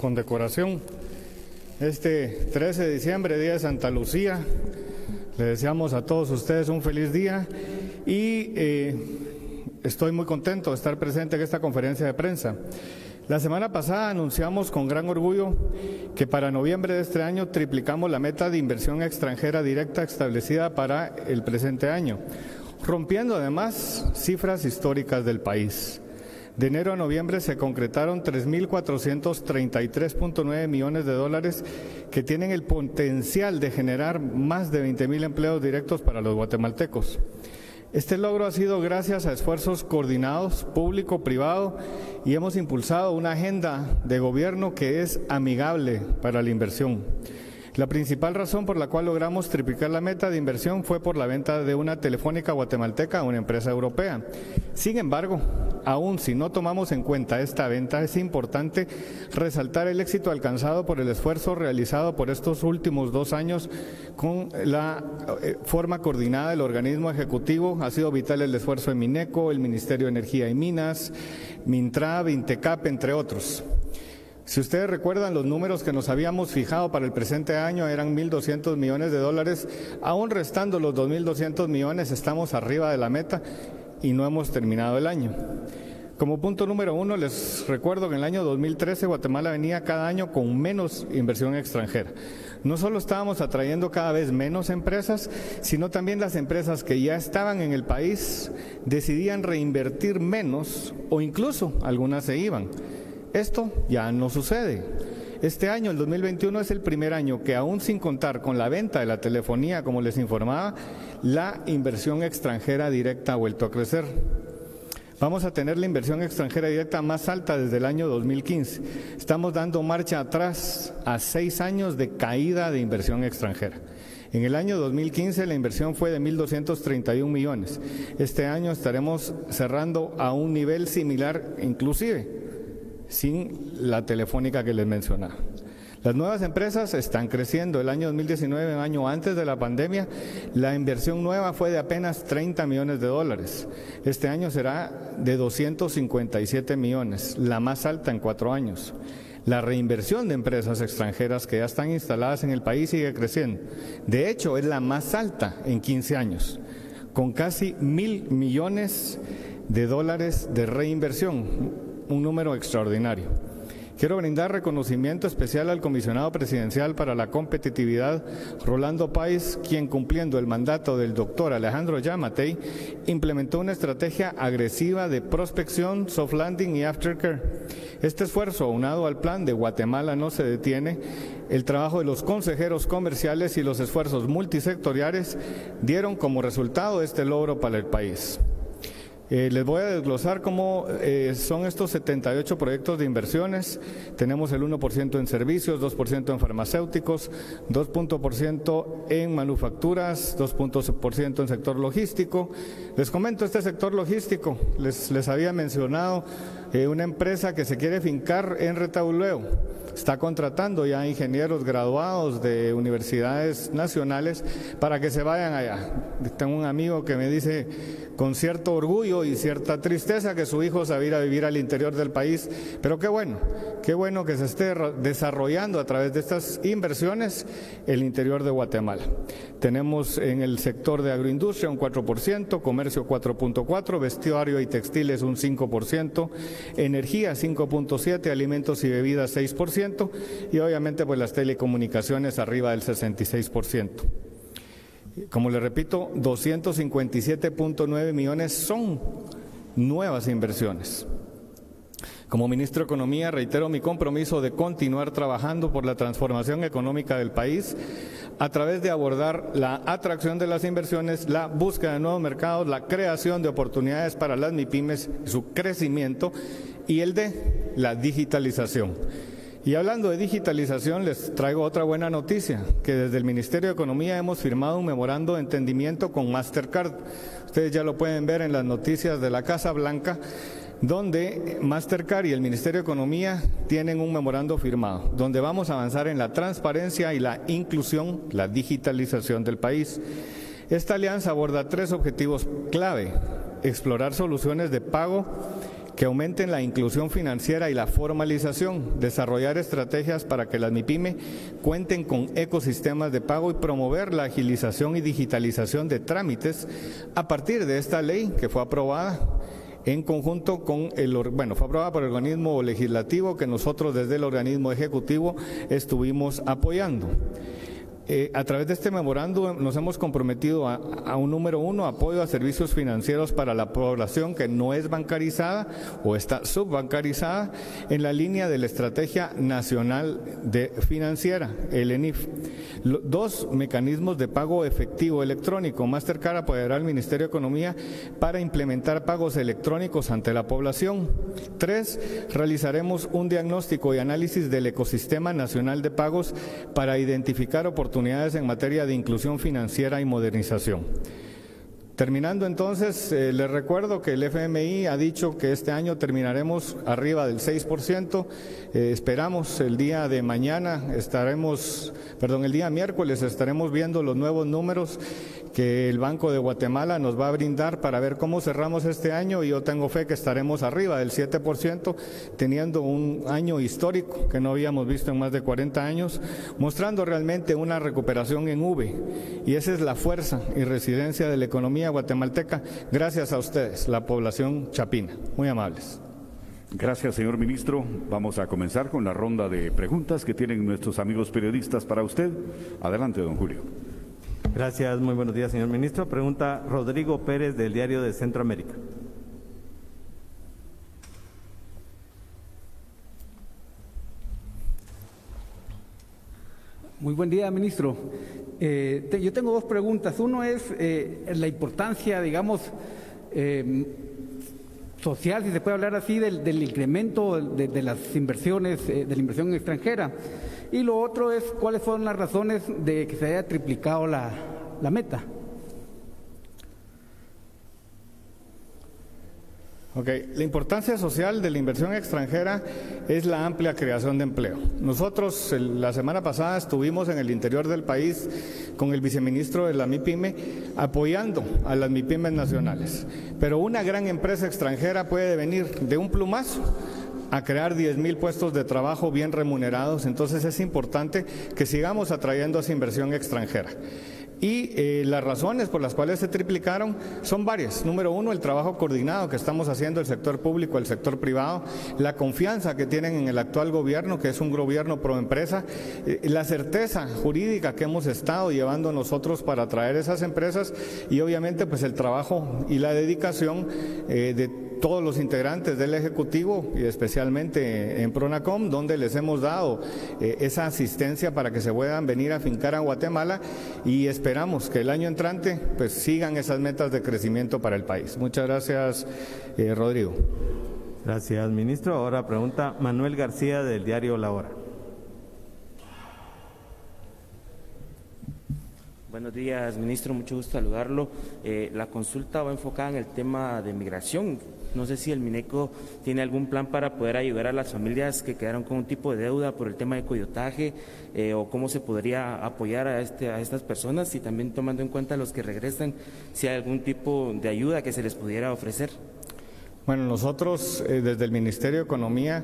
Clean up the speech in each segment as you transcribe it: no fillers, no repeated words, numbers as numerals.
condecoración. Este 13 de diciembre, día de Santa Lucía, le deseamos a todos ustedes un feliz día y estoy muy contento de estar presente en esta conferencia de prensa. La semana pasada anunciamos con gran orgullo que para noviembre de este año triplicamos la meta de inversión extranjera directa establecida para el presente año, rompiendo además cifras históricas del país. De enero a noviembre se concretaron 3.433.9 millones de dólares que tienen el potencial de generar más de 20,000 empleos directos para los guatemaltecos. Este logro ha sido gracias a esfuerzos coordinados público-privado y hemos impulsado una agenda de gobierno que es amigable para la inversión. La principal razón por la cual logramos triplicar la meta de inversión fue por la venta de una telefónica guatemalteca a una empresa europea. Sin embargo, aún si no tomamos en cuenta esta venta, es importante resaltar el éxito alcanzado por el esfuerzo realizado por estos últimos 2 años con la forma coordinada del organismo ejecutivo. Ha sido vital el esfuerzo de Mineco, el Ministerio de Energía y Minas, Mintrab, Intecap, entre otros. Si ustedes recuerdan, los números que nos habíamos fijado para el presente año eran 1.200 millones de dólares, aún restando los 2.200 millones, estamos arriba de la meta y no hemos terminado el año. Como punto número 1, les recuerdo que en el año 2013 Guatemala venía cada año con menos inversión extranjera. No solo estábamos atrayendo cada vez menos empresas, sino también las empresas que ya estaban en el país decidían reinvertir menos o incluso algunas se iban. Esto ya no sucede. Este año, el 2021, es el primer año que aún sin contar con la venta de la telefonía, como les informaba, la inversión extranjera directa ha vuelto a crecer. Vamos a tener la inversión extranjera directa más alta desde el año 2015. Estamos dando marcha atrás a 6 años de caída de inversión extranjera. En el año 2015 la inversión fue de 1.231 millones. Este año estaremos cerrando a un nivel similar, inclusive sin la telefónica que les mencionaba. Las nuevas empresas están creciendo. El año 2019, un año antes de la pandemia, la inversión nueva fue de apenas 30 millones de dólares. Este año será de 257 millones, la más alta en 4 años. La reinversión de empresas extranjeras que ya están instaladas en el país sigue creciendo. De hecho, es la más alta en 15 años, con casi 1.000 millones de dólares de reinversión. Un número extraordinario. Quiero brindar reconocimiento especial al comisionado presidencial para la competitividad, Rolando Páez, quien cumpliendo el mandato del doctor Alejandro Yamatei, implementó una estrategia agresiva de prospección, soft landing y aftercare. Este esfuerzo, aunado al plan de Guatemala no se detiene, el trabajo de los consejeros comerciales y los esfuerzos multisectoriales dieron como resultado este logro para el país. Les voy a desglosar cómo son estos 78 proyectos de inversiones. Tenemos el 1% en servicios, 2% en farmacéuticos, 2% en manufacturas, 2% en sector logístico. Les comento este sector logístico, les había mencionado una empresa que se quiere fincar en Retauleu. Está contratando ya ingenieros graduados de universidades nacionales para que se vayan allá. Tengo un amigo que me dice con cierto orgullo y cierta tristeza que su hijo se va a ir a vivir al interior del país, pero qué bueno que se esté desarrollando a través de estas inversiones el interior de Guatemala. Tenemos en el sector de agroindustria un 4%, comercio 4.4%, vestuario y textiles un 5%, energía 5.7%, alimentos y bebidas 6%, y obviamente pues las telecomunicaciones arriba del 66%. Como le repito, 257.9 millones son nuevas inversiones. Como ministro de Economía reitero mi compromiso de continuar trabajando por la transformación económica del país a través de abordar la atracción de las inversiones, la búsqueda de nuevos mercados, la creación de oportunidades para las MIPYMES, su crecimiento y el de la digitalización. Y hablando de digitalización, les traigo otra buena noticia, que desde el Ministerio de Economía hemos firmado un memorando de entendimiento con Mastercard. Ustedes ya lo pueden ver en las noticias de la Casa Blanca, donde Mastercard y el Ministerio de Economía tienen un memorando firmado, donde vamos a avanzar en la transparencia y la inclusión, la digitalización del país. Esta alianza aborda 3 objetivos clave: explorar soluciones de pago que aumenten la inclusión financiera y la formalización, desarrollar estrategias para que las MIPYME cuenten con ecosistemas de pago y promover la agilización y digitalización de trámites a partir de esta ley que fue aprobada en conjunto con fue aprobada por el organismo legislativo que nosotros desde el organismo ejecutivo estuvimos apoyando. A través de este memorándum nos hemos comprometido a un número 1, apoyo a servicios financieros para la población que no es bancarizada o está subbancarizada en la línea de la Estrategia Nacional Financiera, el ENIF. 2, mecanismos de pago efectivo electrónico. Mastercard apoyará al Ministerio de Economía para implementar pagos electrónicos ante la población. 3, realizaremos un diagnóstico y análisis del ecosistema nacional de pagos para identificar oportunidades en materia de inclusión financiera y modernización. Terminando entonces, les recuerdo que el FMI ha dicho que este año terminaremos arriba del 6%, esperamos el día de mañana, el día miércoles estaremos viendo los nuevos números que el Banco de Guatemala nos va a brindar para ver cómo cerramos este año y yo tengo fe que estaremos arriba del 7%, teniendo un año histórico que no habíamos visto en más de 40 años, mostrando realmente una recuperación en V, y esa es la fuerza y resiliencia de la economía guatemalteca, gracias a ustedes, la población chapina. Muy amables. Gracias, señor ministro. Vamos a comenzar con la ronda de preguntas que tienen nuestros amigos periodistas para usted. Adelante, don Julio. Gracias, muy buenos días, señor ministro. Pregunta Rodrigo Pérez, del Diario de Centroamérica. Muy buen día, ministro. Yo tengo 2 preguntas. Uno es la importancia, digamos, social, si se puede hablar así, del incremento de las inversiones, de la inversión extranjera. Y lo otro es cuáles son las razones de que se haya triplicado la meta. La importancia social de la inversión extranjera es la amplia creación de empleo. Nosotros la semana pasada estuvimos en el interior del país con el viceministro de la MIPYME apoyando a las MIPYMEs nacionales, pero una gran empresa extranjera puede venir de un plumazo a crear 10,000 puestos de trabajo bien remunerados, entonces es importante que sigamos atrayendo esa inversión extranjera. Y las razones por las cuales se triplicaron son varias. Número 1, el trabajo coordinado que estamos haciendo el sector público, el sector privado, la confianza que tienen en el actual gobierno, que es un gobierno pro empresa, la certeza jurídica que hemos estado llevando nosotros para atraer esas empresas y obviamente pues el trabajo y la dedicación de todos los integrantes del Ejecutivo y especialmente en Pronacom, donde les hemos dado esa asistencia para que se puedan venir a fincar a Guatemala y esperamos que el año entrante pues sigan esas metas de crecimiento para el país. Muchas gracias, Rodrigo. Gracias, ministro. Ahora pregunta Manuel García, del diario La Hora. Buenos días, ministro, mucho gusto saludarlo. La consulta va enfocada en el tema de migración. No sé si el Mineco tiene algún plan para poder ayudar a las familias que quedaron con un tipo de deuda por el tema de coyotaje, o cómo se podría apoyar a estas personas, y también tomando en cuenta a los que regresan, si hay algún tipo de ayuda que se les pudiera ofrecer. Bueno, nosotros desde el Ministerio de Economía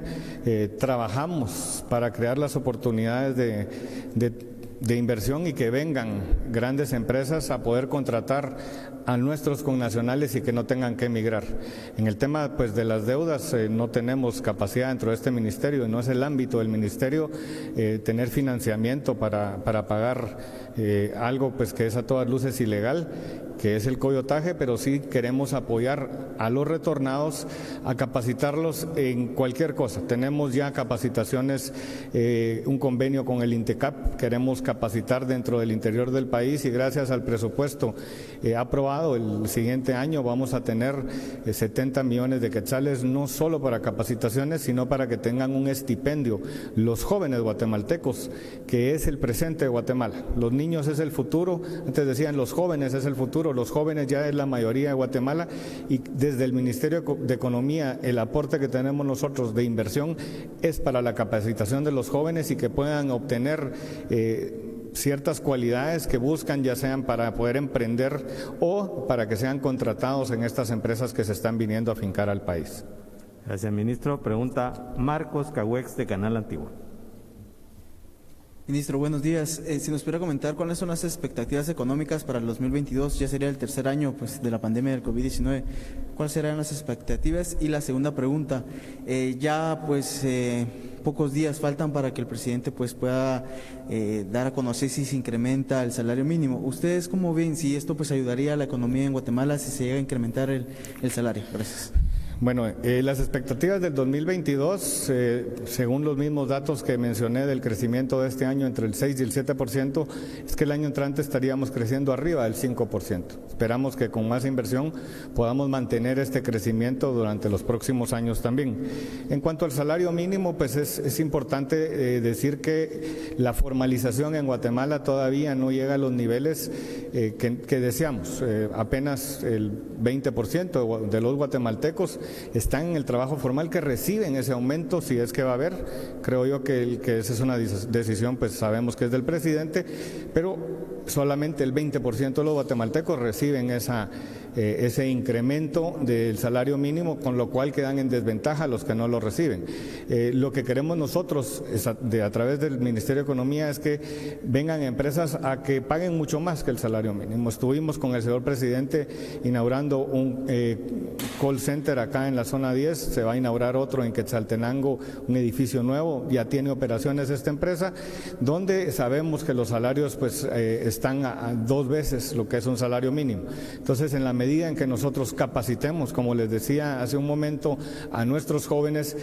trabajamos para crear las oportunidades de inversión y que vengan grandes empresas a poder contratar a nuestros connacionales y que no tengan que emigrar. En el tema pues de las deudas no tenemos capacidad dentro de este ministerio, no es el ámbito del ministerio tener financiamiento para pagar algo pues que es a todas luces ilegal, que es el coyotaje, pero sí queremos apoyar a los retornados a capacitarlos en cualquier cosa. Tenemos ya capacitaciones, un convenio con el INTECAP, queremos capacitar dentro del interior del país y gracias al presupuesto aprobado el siguiente año vamos a tener 70 millones de quetzales, no solo para capacitaciones, sino para que tengan un estipendio los jóvenes guatemaltecos, que es el presente de Guatemala. Los niños es el futuro, antes decían los jóvenes es el futuro, los jóvenes ya es la mayoría de Guatemala y desde el Ministerio de Economía el aporte que tenemos nosotros de inversión es para la capacitación de los jóvenes y que puedan obtener ciertas cualidades que buscan, ya sean para poder emprender o para que sean contratados en estas empresas que se están viniendo a fincar al país. Gracias, ministro. Pregunta Marcos Cahuex, de Canal Antiguo. Ministro, buenos días. Si nos pudiera comentar cuáles son las expectativas económicas para el 2022, ya sería el tercer año pues, de la pandemia del COVID-19. ¿Cuáles serán las expectativas? Y la segunda pregunta, pocos días faltan para que el presidente pues, pueda dar a conocer si se incrementa el salario mínimo. ¿Ustedes cómo ven si esto pues, ayudaría a la economía en Guatemala si se llega a incrementar el salario? Gracias. Bueno, las expectativas del 2022, según los mismos datos que mencioné del crecimiento de este año entre el 6 y el 7%, es que el año entrante estaríamos creciendo arriba del 5%. Esperamos que con más inversión podamos mantener este crecimiento durante los próximos años también. En cuanto al salario mínimo, pues es importante decir que la formalización en Guatemala todavía no llega a los niveles que deseamos. Apenas el 20% de los guatemaltecos están en el trabajo formal, que reciben ese aumento, si es que va a haber. Creo yo que esa es una decisión, pues sabemos que es del presidente, pero solamente el 20% de los guatemaltecos reciben ese incremento del salario mínimo, con lo cual quedan en desventaja los que no lo reciben. Lo que queremos nosotros a través del Ministerio de Economía es que vengan empresas a que paguen mucho más que el salario mínimo. Estuvimos con el señor presidente inaugurando un call center acá en la zona 10, se va a inaugurar otro en Quetzaltenango, un edificio nuevo, ya tiene operaciones esta empresa, donde sabemos que los salarios pues están a 2 veces lo que es un salario mínimo. Entonces, en la medida en que nosotros capacitemos, como les decía hace un momento, a nuestros jóvenes,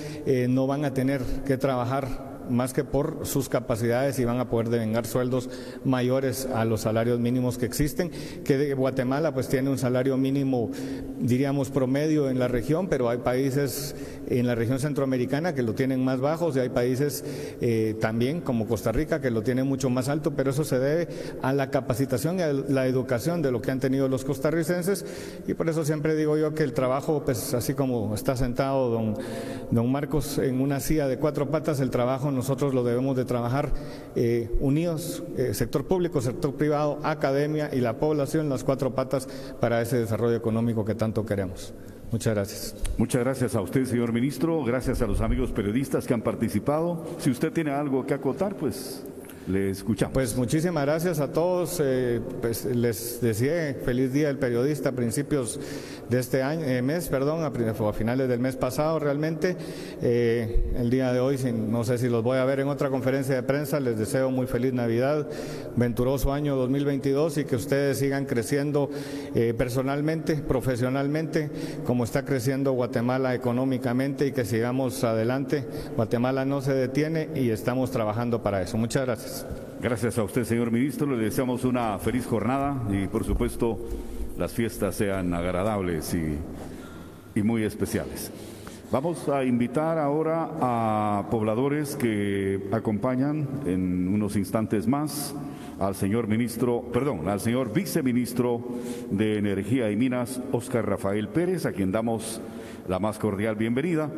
no van a tener que trabajar más que por sus capacidades y van a poder devengar sueldos mayores a los salarios mínimos que existen, que Guatemala pues tiene un salario mínimo, diríamos, promedio en la región, pero hay países en la región centroamericana que lo tienen más bajos y hay países también como Costa Rica que lo tienen mucho más alto, pero eso se debe a la capacitación y a la educación de lo que han tenido los costarricenses, y por eso siempre digo yo que el trabajo, pues así como está sentado don Marcos en una silla de 4 patas, el trabajo nosotros lo debemos de trabajar unidos, sector público, sector privado, academia y la población, las 4 patas para ese desarrollo económico que tanto queremos. Muchas gracias. Muchas gracias a usted, señor ministro. Gracias a los amigos periodistas que han participado. Si usted tiene algo que acotar, pues le escuchamos. Pues muchísimas gracias a todos. Pues les deseé feliz día del periodista a principios de este año, a finales del mes pasado realmente. El día de hoy, no sé si los voy a ver en otra conferencia de prensa, les deseo muy feliz Navidad, venturoso año 2022 y que ustedes sigan creciendo personalmente, profesionalmente, como está creciendo Guatemala económicamente, y que sigamos adelante. Guatemala no se detiene y estamos trabajando para eso. Muchas gracias. Gracias a usted, señor ministro. Le deseamos una feliz jornada y, por supuesto, las fiestas sean agradables y muy especiales. Vamos a invitar ahora a pobladores que acompañan en unos instantes más al señor viceministro de Energía y Minas, Óscar Rafael Pérez, a quien damos la más cordial bienvenida,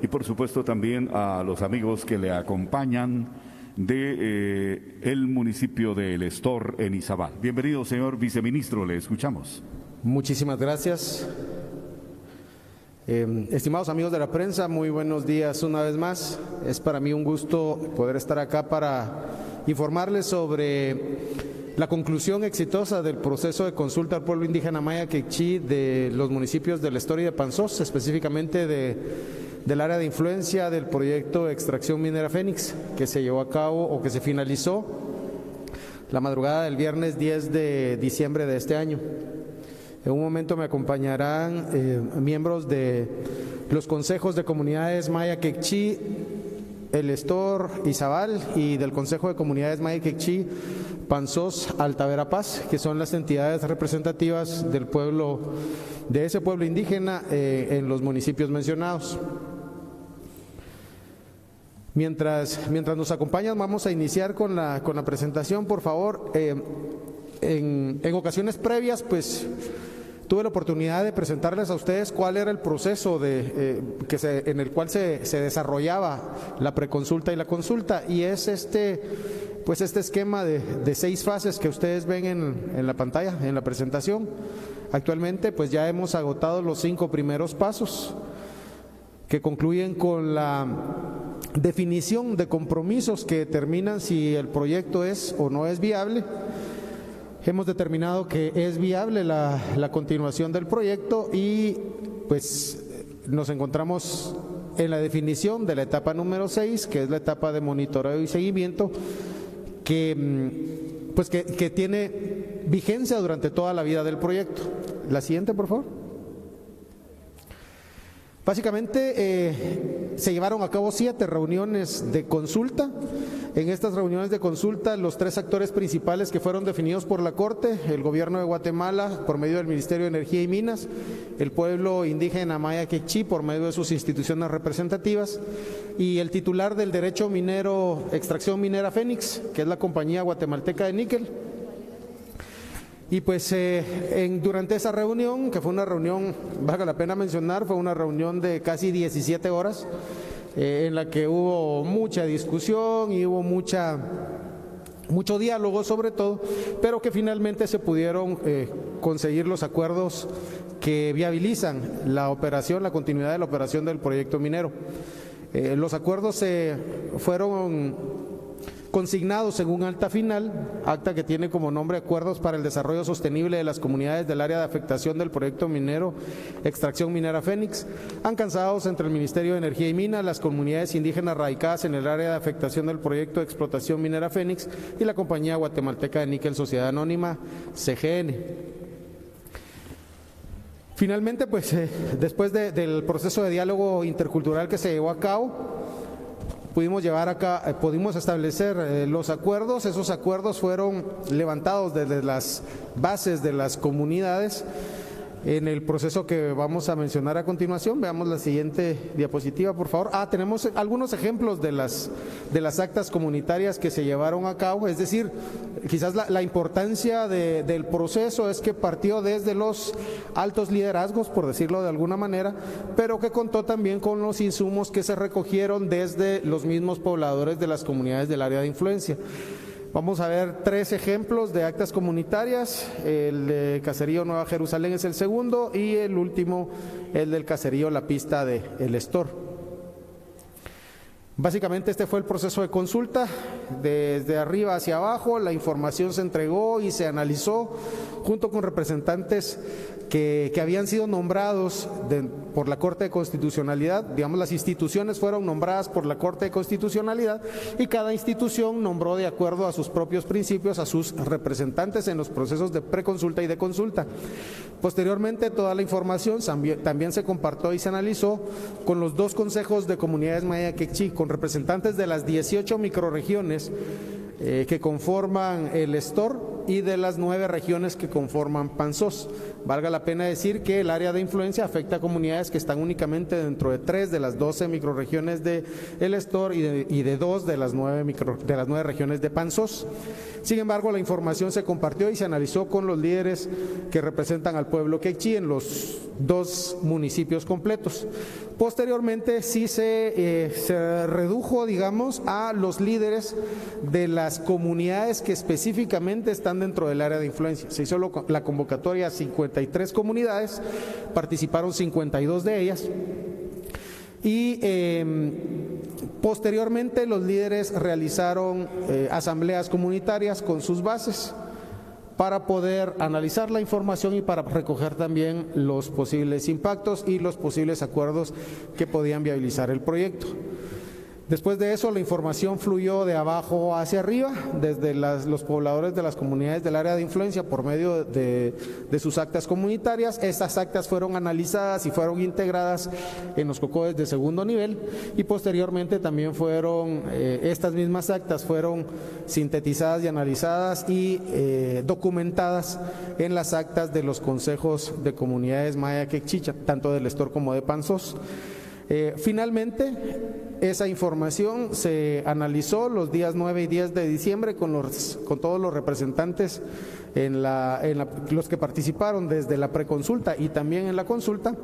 y por supuesto también a los amigos que le acompañan de el municipio de El Estor, en Izabal. Bienvenido, señor viceministro, le escuchamos. Muchísimas gracias. Estimados amigos de la prensa, muy buenos días una vez más. Es para mí un gusto poder estar acá para informarles sobre la conclusión exitosa del proceso de consulta al pueblo indígena maya quechí de los municipios del Estor y de Panzós, específicamente del área de influencia del proyecto de extracción minera Fénix, que se llevó a cabo o que se finalizó la madrugada del viernes 10 de diciembre de este año. En un momento me acompañarán miembros de los consejos de comunidades maya quechí, El Estor, Izabal, y del Consejo de Comunidades Maya quechí, Panzós, Alta Verapaz, que son las entidades representativas del pueblo, de ese pueblo indígena en los municipios mencionados. Mientras nos acompañan, vamos a iniciar con la presentación, por favor. En ocasiones previas, pues tuve la oportunidad de presentarles a ustedes cuál era el proceso en el cual se desarrollaba la preconsulta y la consulta, y es este esquema de 6 fases que ustedes ven en la pantalla, en la presentación. Actualmente pues ya hemos agotado los 5 primeros pasos. que concluyen con la definición de compromisos que determinan si el proyecto es o no es viable. Hemos determinado que es viable la continuación del proyecto y pues nos encontramos en la definición de la etapa número 6, que es la etapa de monitoreo y seguimiento, que tiene vigencia durante toda la vida del proyecto. La siguiente, por favor. Básicamente se llevaron a cabo 7 reuniones de consulta. En estas reuniones de consulta, los 3 actores principales que fueron definidos por la Corte, el gobierno de Guatemala por medio del Ministerio de Energía y Minas, el pueblo indígena Maya Quechí por medio de sus instituciones representativas y el titular del derecho minero, extracción minera Fénix, que es la compañía guatemalteca de níquel. Y pues durante esa reunión, que fue una reunión, valga la pena mencionar, fue una reunión de casi 17 horas, en la que hubo mucha discusión y hubo mucho diálogo sobre todo, pero que finalmente se pudieron conseguir los acuerdos que viabilizan la operación, la continuidad de la operación del proyecto minero. Los acuerdos fueron consignados en un acta final, acta que tiene como nombre Acuerdos para el Desarrollo Sostenible de las Comunidades del Área de Afectación del Proyecto Minero Extracción Minera Fénix, alcanzados entre el Ministerio de Energía y Minas, las comunidades indígenas radicadas en el área de afectación del Proyecto de Explotación Minera Fénix y la Compañía Guatemalteca de Níquel Sociedad Anónima, CGN. Finalmente, pues después del proceso de diálogo intercultural que se llevó a cabo, pudimos establecer los acuerdos. Esos acuerdos fueron levantados desde las bases de las comunidades en el proceso que vamos a mencionar a continuación. Veamos la siguiente diapositiva, por favor. Tenemos algunos ejemplos de las actas comunitarias que se llevaron a cabo, es decir, quizás la importancia del proceso es que partió desde los altos liderazgos, por decirlo de alguna manera, pero que contó también con los insumos que se recogieron desde los mismos pobladores de las comunidades del área de influencia. Vamos a ver 3 ejemplos de actas comunitarias. El de Caserío Nueva Jerusalén es el segundo y el último, el del Caserío La Pista de El Estor. Básicamente este fue el proceso de consulta, desde arriba hacia abajo, la información se entregó y se analizó junto con representantes que habían sido nombrados por la Corte de Constitucionalidad. Digamos, las instituciones fueron nombradas por la Corte de Constitucionalidad y cada institución nombró de acuerdo a sus propios principios a sus representantes en los procesos de preconsulta y de consulta. Posteriormente, toda la información también se compartió y se analizó con los 2 consejos de comunidades Maya Quechí, con representantes de las 18 microrregiones que conforman el Estor y de las 9 regiones que conforman Panzós. Valga la pena decir que el área de influencia afecta a comunidades que están únicamente dentro de 3 de las 12 microrregiones de el Estor y de 2 de las 9 regiones de Panzós. Sin embargo, la información se compartió y se analizó con los líderes que representan al pueblo quechí en los 2 municipios completos. Posteriormente sí se redujo, digamos, a los líderes de las comunidades que específicamente están dentro del área de influencia. Se hizo la convocatoria a 53 comunidades, participaron 52 de ellas y posteriormente los líderes realizaron asambleas comunitarias con sus bases para poder analizar la información y para recoger también los posibles impactos y los posibles acuerdos que podían viabilizar el proyecto. Después de eso, la información fluyó de abajo hacia arriba, desde los pobladores de las comunidades del área de influencia por medio de sus actas comunitarias. Estas actas fueron analizadas y fueron integradas en los COCODES de segundo nivel y posteriormente también estas mismas actas fueron sintetizadas y analizadas y documentadas en las actas de los consejos de comunidades Maya Quechí, tanto del Estor como de Panzós. Finalmente, esa información se analizó los días 9 y 10 de diciembre con todos los representantes los que participaron desde la preconsulta y también en la consulta,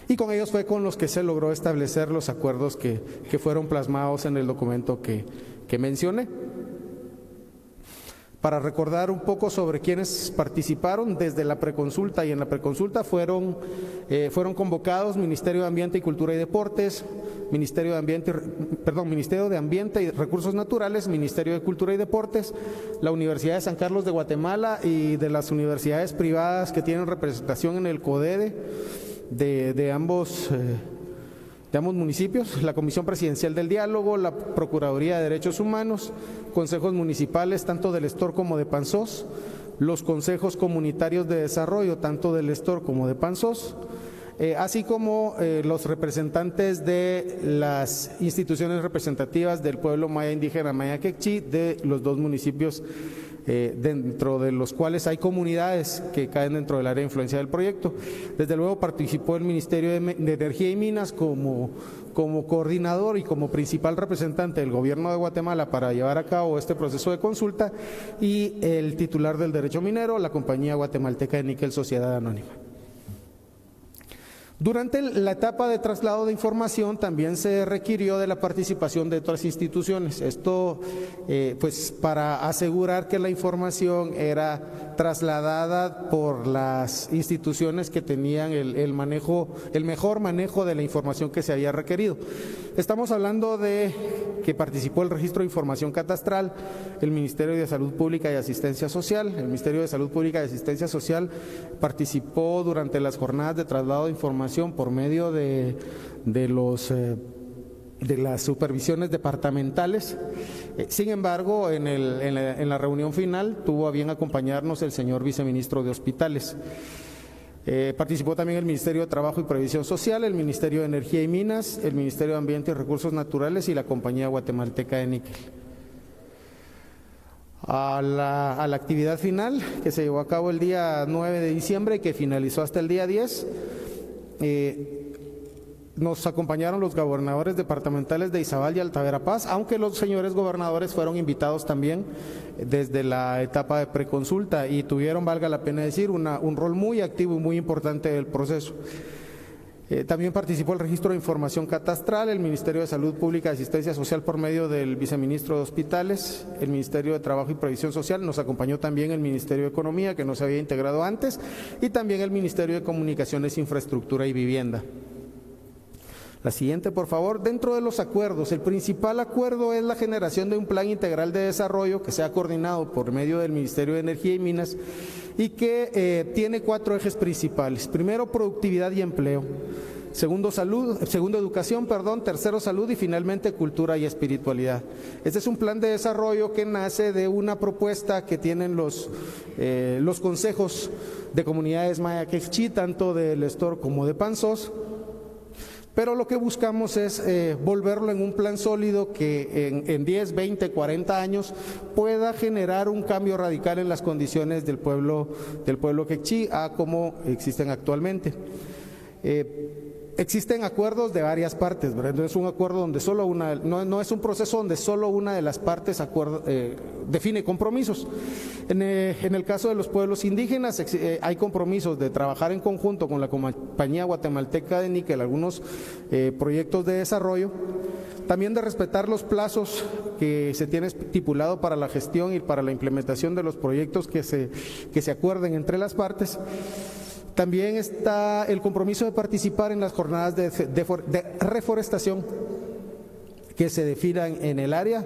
y con ellos fue con los que se logró establecer los acuerdos que fueron plasmados en el documento que mencioné. Para recordar un poco sobre quienes participaron desde la preconsulta, y en la preconsulta fueron convocados Ministerio de Ambiente y Cultura y Deportes, Ministerio de Ambiente y Recursos Naturales, Ministerio de Cultura y Deportes, la Universidad de San Carlos de Guatemala y de las universidades privadas que tienen representación en el CODEDE de ambos municipios, la Comisión Presidencial del Diálogo, la Procuraduría de Derechos Humanos, consejos municipales tanto del Estor como de Panzós, los consejos comunitarios de desarrollo tanto del Estor como de Panzós, así como los representantes de las instituciones representativas del pueblo maya indígena Maya Quechí de los dos municipios, dentro de los cuales hay comunidades que caen dentro del área de influencia del proyecto. Desde luego participó el Ministerio de Energía y Minas como coordinador y como principal representante del gobierno de Guatemala para llevar a cabo este proceso de consulta, y el titular del derecho minero, la Compañía Guatemalteca de Níquel Sociedad Anónima. Durante la etapa de traslado de información también se requirió de la participación de otras instituciones. Esto pues para asegurar que la información era trasladada por las instituciones que tenían el mejor manejo de la información que se había requerido. Estamos hablando de que participó el Registro de Información Catastral, el Ministerio de Salud Pública y Asistencia Social. El Ministerio de Salud Pública y Asistencia Social participó durante las jornadas de traslado de información por medio de las supervisiones departamentales. Sin embargo, en la reunión final tuvo a bien acompañarnos el señor viceministro de Hospitales. Participó también el Ministerio de Trabajo y Previsión Social, el Ministerio de Energía y Minas, el Ministerio de Ambiente y Recursos Naturales y la Compañía Guatemalteca de Níquel. A la actividad final, que se llevó a cabo el día 9 de diciembre y que finalizó hasta el día 10, nos acompañaron los gobernadores departamentales de Izabal y Alta Verapaz, aunque los señores gobernadores fueron invitados también desde la etapa de preconsulta y tuvieron, valga la pena decir, un rol muy activo y muy importante del proceso. También participó el Registro de Información Catastral, el Ministerio de Salud Pública y Asistencia Social por medio del viceministro de Hospitales, el Ministerio de Trabajo y Previsión Social, nos acompañó también el Ministerio de Economía, que no se había integrado antes, y también el Ministerio de Comunicaciones, Infraestructura y Vivienda. La siguiente, por favor. Dentro de los acuerdos, el principal acuerdo es la generación de un plan integral de desarrollo que sea coordinado por medio del Ministerio de Energía y Minas y que tiene 4 ejes principales. Primero, productividad y empleo. Segundo, educación, tercero, salud, y finalmente cultura y espiritualidad. Este es un plan de desarrollo que nace de una propuesta que tienen los consejos de comunidades maya quechí, tanto del Estor como de Panzós. Pero lo que buscamos es volverlo en un plan sólido que en 10, 20, 40 años pueda generar un cambio radical en las condiciones del pueblo quechí a como existen actualmente. Existen acuerdos de varias partes, ¿verdad? No es un acuerdo donde no es un proceso donde solo una de las partes define compromisos. En el caso de los pueblos indígenas hay compromisos de trabajar en conjunto con la Compañía Guatemalteca de Níquel, algunos proyectos de desarrollo, también de respetar los plazos que se tiene estipulado para la gestión y para la implementación de los proyectos que se acuerden entre las partes. También está el compromiso de participar en las jornadas de reforestación que se definan en el área,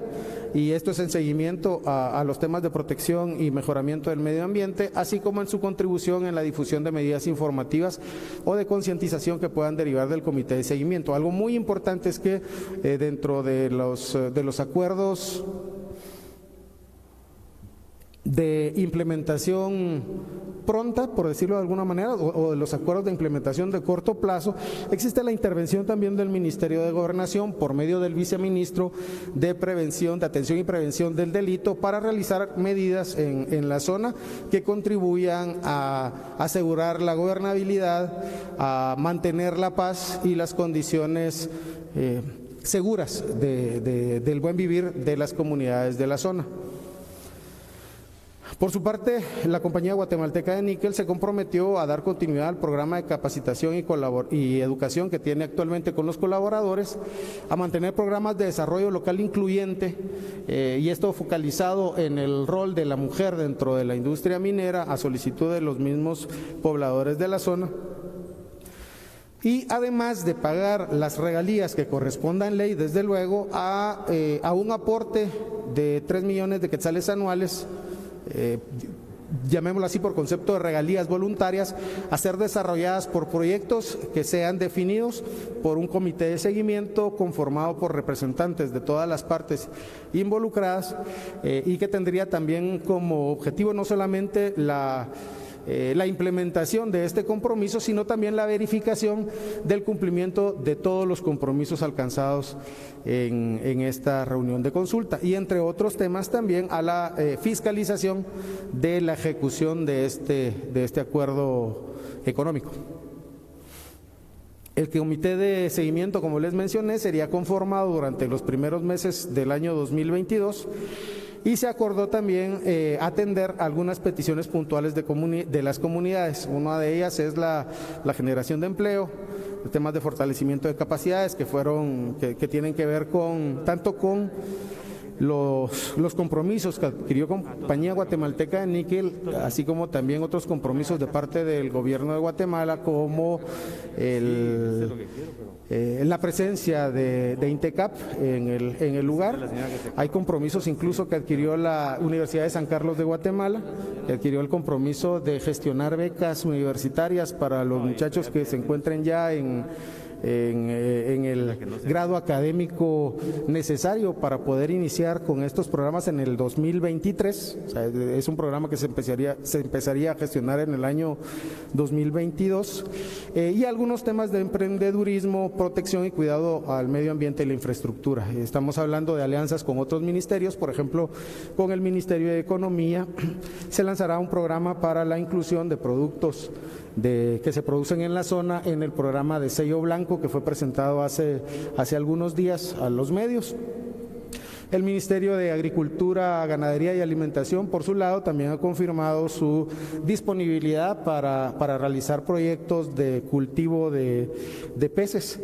y esto es en seguimiento a los temas de protección y mejoramiento del medio ambiente, así como en su contribución en la difusión de medidas informativas o de concientización que puedan derivar del comité de seguimiento. Algo muy importante es que dentro de los acuerdos de implementación pronta, por decirlo de alguna manera, o de los acuerdos de implementación de corto plazo, existe la intervención también del Ministerio de Gobernación por medio del viceministro de Atención y Prevención del Delito para realizar medidas en la zona que contribuyan a asegurar la gobernabilidad, a mantener la paz y las condiciones seguras del buen vivir de las comunidades de la zona. Por su parte, la compañía guatemalteca de níquel se comprometió a dar continuidad al programa de capacitación y educación que tiene actualmente con los colaboradores, a mantener programas de desarrollo local incluyente, y esto focalizado en el rol de la mujer dentro de la industria minera a solicitud de los mismos pobladores de la zona. Y además de pagar las regalías que correspondan ley, desde luego, a un aporte de 3 millones de quetzales anuales, llamémoslo así por concepto de regalías voluntarias, a ser desarrolladas por proyectos que sean definidos por un comité de seguimiento conformado por representantes de todas las partes involucradas, y que tendría también como objetivo no solamente la implementación de este compromiso, sino también la verificación del cumplimiento de todos los compromisos alcanzados en esta reunión de consulta, y entre otros temas también a la fiscalización de la ejecución de este acuerdo económico. El comité de seguimiento, como les mencioné, sería conformado durante los primeros meses del año 2022, y se acordó también atender algunas peticiones puntuales de las comunidades. Una de ellas es la generación de empleo, temas de fortalecimiento de capacidades que tienen que ver tanto con los compromisos que adquirió Compañía Guatemalteca de Níquel, así como también otros compromisos de parte del gobierno de Guatemala, como la presencia de INTECAP en el lugar. Hay compromisos incluso que adquirió la Universidad de San Carlos de Guatemala, que adquirió el compromiso de gestionar becas universitarias para los muchachos que se encuentren ya en el grado académico necesario para poder iniciar con estos programas en el 2023. O sea, es un programa que se empezaría a gestionar en el año 2022, y algunos temas de emprendedurismo, protección y cuidado al medio ambiente y la infraestructura. Estamos hablando de alianzas con otros ministerios, por ejemplo, con el Ministerio de Economía se lanzará un programa para la inclusión de productos que se producen en la zona en el programa de sello blanco que fue presentado hace algunos días a los medios. El Ministerio de Agricultura, Ganadería y Alimentación, por su lado, también ha confirmado su disponibilidad para realizar proyectos de cultivo de peces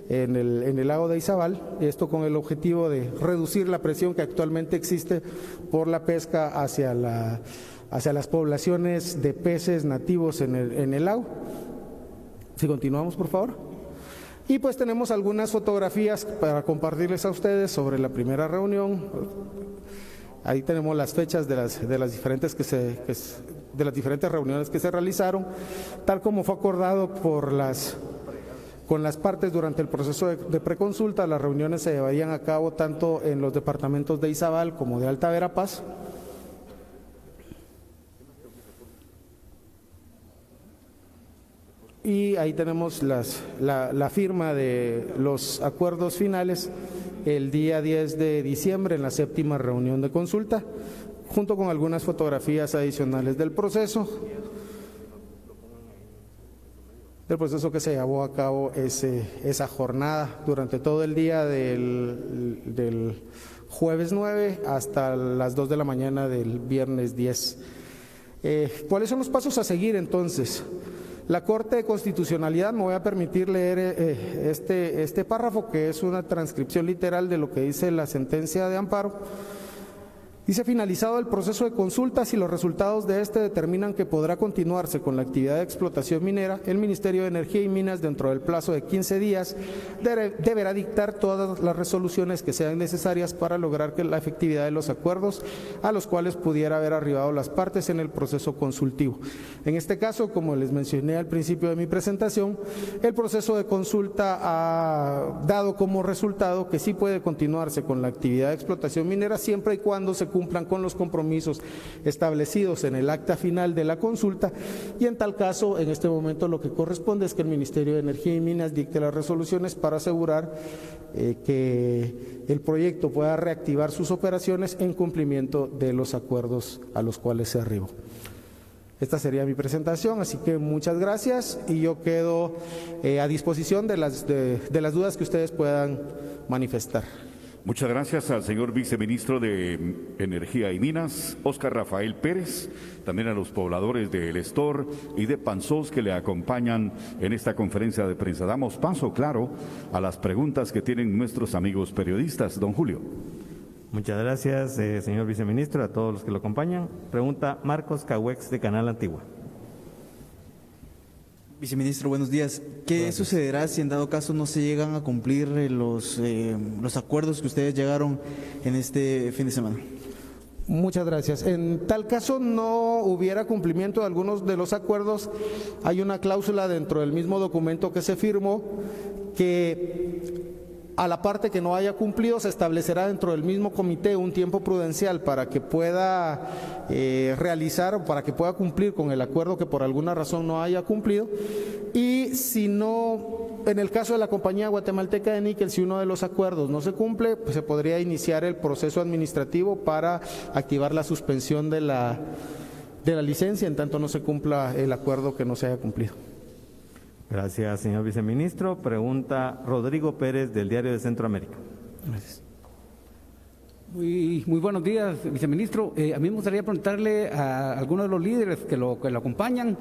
en el lago de Izabal, esto con el objetivo de reducir la presión que actualmente existe por la pesca hacia las poblaciones de peces nativos en el lago. Si continuamos, por favor. Y pues tenemos algunas fotografías para compartirles a ustedes sobre la primera reunión. Ahí tenemos las fechas de las diferentes reuniones que se realizaron, tal como fue acordado con las partes durante el proceso de preconsulta. Las reuniones se llevarían a cabo tanto en los departamentos de Izabal como de Alta Verapaz. Y ahí tenemos la firma de los acuerdos finales el día 10 de diciembre en la 7ª reunión de consulta, junto con algunas fotografías adicionales del proceso que se llevó a cabo esa jornada durante todo el día del jueves 9 hasta las 2 de la mañana del viernes 10. ¿Cuáles son los pasos a seguir entonces? La Corte de Constitucionalidad, me voy a permitir leer este párrafo, que es una transcripción literal de lo que dice la sentencia de amparo. Dice: finalizado el proceso de consultas y los resultados de este determinan que podrá continuarse con la actividad de explotación minera, el Ministerio de Energía y Minas, dentro del plazo de 15 días, deberá dictar todas las resoluciones que sean necesarias para lograr que la efectividad de los acuerdos a los cuales pudiera haber arribado las partes en el proceso consultivo. En este caso, como les mencioné al principio de mi presentación, el proceso de consulta ha dado como resultado que sí puede continuarse con la actividad de explotación minera siempre y cuando se cumplan con los compromisos establecidos en el acta final de la consulta, y en tal caso, en este momento lo que corresponde es que el Ministerio de Energía y Minas dicte las resoluciones para asegurar que el proyecto pueda reactivar sus operaciones en cumplimiento de los acuerdos a los cuales se arribó. Esta sería mi presentación, así que muchas gracias, y yo quedo a disposición de las dudas que ustedes puedan manifestar. Muchas gracias al señor viceministro de Energía y Minas, Óscar Rafael Pérez, también a los pobladores de El Estor y de Panzós que le acompañan en esta conferencia de prensa. Damos paso, claro, a las preguntas que tienen nuestros amigos periodistas. Don Julio. Muchas gracias, señor viceministro, a todos los que lo acompañan. Pregunta Marcos Cahuex, de Canal Antigua. Viceministro, buenos días. ¿Qué sucederá si en dado caso no se llegan a cumplir los acuerdos que ustedes llegaron en este fin de semana? Muchas gracias. En tal caso no hubiera cumplimiento de algunos de los acuerdos. Hay una cláusula dentro del mismo documento que se firmó que a la parte que no haya cumplido se establecerá dentro del mismo comité un tiempo prudencial para que pueda realizar o para que pueda cumplir con el acuerdo que por alguna razón no haya cumplido. Y si no, en el caso de la compañía guatemalteca de níquel, si uno de los acuerdos no se cumple, pues se podría iniciar el proceso administrativo para activar la suspensión de la licencia en tanto no se cumpla el acuerdo que no se haya cumplido. Gracias, señor viceministro. Pregunta Rodrigo Pérez, del Diario de Centroamérica. Gracias. Muy buenos días, viceministro. A mí me gustaría preguntarle a algunos de los líderes que lo acompañan.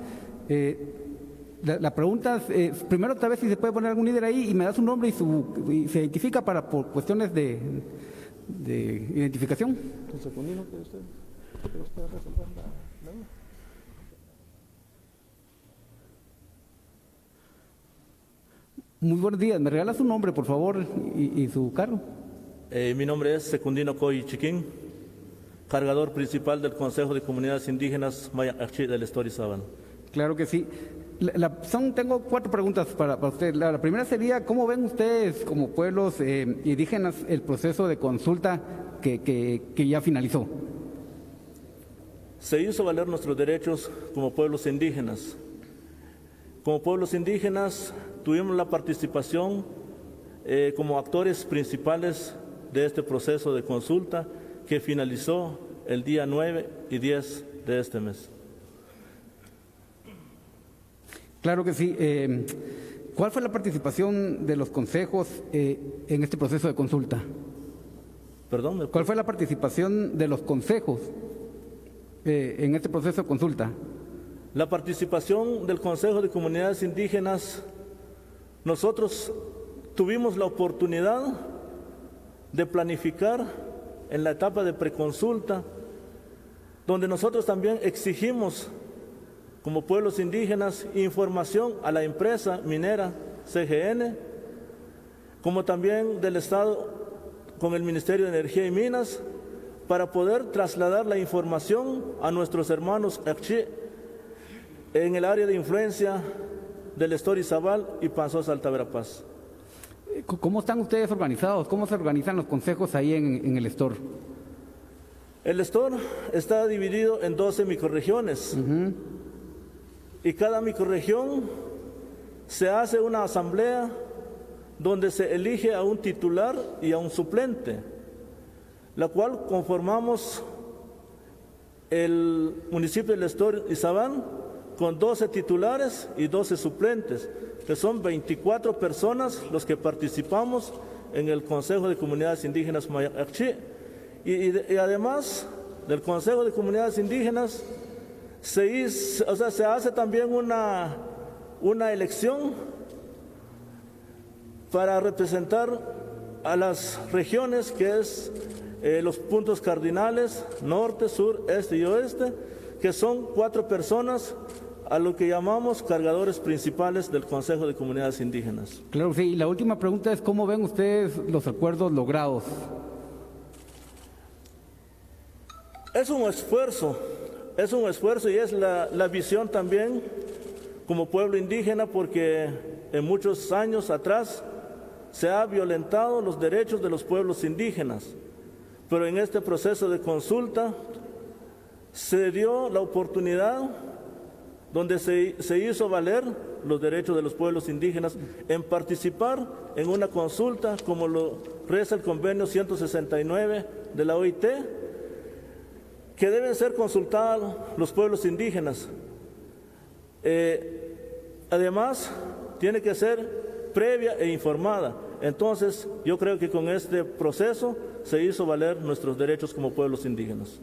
La pregunta es, primero, tal vez si se puede poner algún líder ahí y me da su nombre y se identifica por cuestiones de identificación. Muy buenos días. ¿Me regala su nombre, por favor, y su cargo? Mi nombre es Secundino Coy Chiquín, cargador principal del Consejo de Comunidades Indígenas Maya Archi del Estor y Sabana. Claro que sí. Tengo 4 preguntas para usted. La primera sería, ¿cómo ven ustedes como pueblos indígenas el proceso de consulta que ya finalizó? Se hizo valer nuestros derechos como pueblos indígenas. Como pueblos indígenas tuvimos la participación como actores principales de este proceso de consulta que finalizó el día 9 y 10 de este mes. Claro que sí. ¿Cuál fue la participación de los consejos en este proceso de consulta? ¿Perdón? ¿Cuál fue la participación de los consejos en este proceso de consulta? La participación del Consejo de Comunidades Indígenas, nosotros tuvimos la oportunidad de planificar en la etapa de preconsulta, donde nosotros también exigimos como pueblos indígenas información a la empresa minera CGN, como también del Estado con el Ministerio de Energía y Minas, para poder trasladar la información a nuestros hermanos Archi en el área de influencia del Estor Izabal y Panzós Alta Verapaz. ¿Cómo están ustedes organizados? ¿Cómo se organizan los consejos ahí en el Estor? El Estor está dividido en 12 microrregiones. Y cada microrregión se hace una asamblea donde se elige a un titular y a un suplente, la cual conformamos el municipio del Estor Izabal con 12 titulares y 12 suplentes, que son 24 personas los que participamos en el Consejo de Comunidades Indígenas Maya Archi. Y además del Consejo de Comunidades Indígenas, se hace también una elección para representar a las regiones, que es los puntos cardinales, norte, sur, este y oeste, que son 4 personas a lo que llamamos cargadores principales del Consejo de Comunidades Indígenas. Claro, sí. Y la última pregunta es, ¿cómo ven ustedes los acuerdos logrados? Es un esfuerzo y es la visión también como pueblo indígena, porque en muchos años atrás se ha violentado los derechos de los pueblos indígenas, pero en este proceso de consulta se dio la oportunidad donde se hizo valer los derechos de los pueblos indígenas en participar en una consulta como lo reza el convenio 169 de la OIT, que deben ser consultados los pueblos indígenas. Además, tiene que ser previa e informada. Entonces, yo creo que con este proceso se hizo valer nuestros derechos como pueblos indígenas.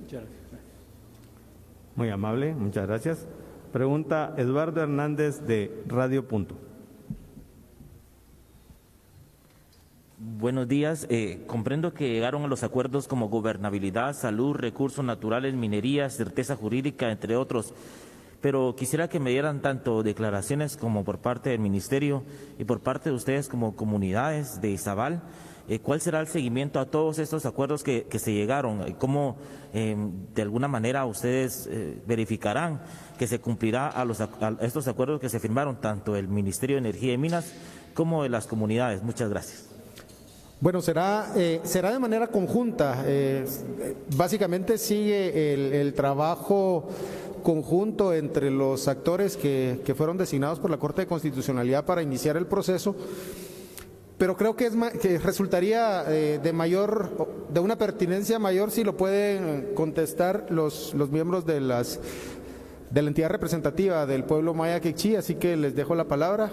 Muy amable, muchas gracias. Pregunta Eduardo Hernández de Radio Punto. Buenos días. Comprendo que llegaron a los acuerdos como gobernabilidad, salud, recursos naturales, minería, certeza jurídica, entre otros. Pero quisiera que me dieran tanto declaraciones como por parte del Ministerio y por parte de ustedes como comunidades de Izabal. ¿Cuál será el seguimiento a todos estos acuerdos que se llegaron? ¿Cómo de alguna manera ustedes verificarán que se cumplirá a estos acuerdos que se firmaron, tanto el Ministerio de Energía y Minas como de las comunidades? Muchas gracias. Bueno, será de manera conjunta. Básicamente sigue el trabajo conjunto entre los actores que fueron designados por la Corte de Constitucionalidad para iniciar el proceso, pero creo que resultaría de una pertinencia mayor si lo pueden contestar los miembros de la entidad representativa del pueblo maya quechí, así que les dejo la palabra.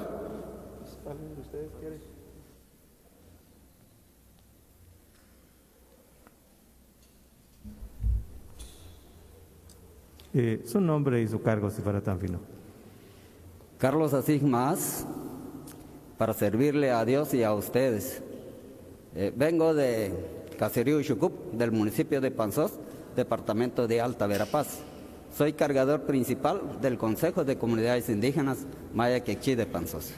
Su nombre y su cargo, si fuera tan fino. Carlos Asís Más, para servirle a Dios y a ustedes. Vengo de Caserío Xucup, del municipio de Panzós, departamento de Alta Verapaz. Soy cargador principal del Consejo de Comunidades Indígenas Maya Quechí de Panzós.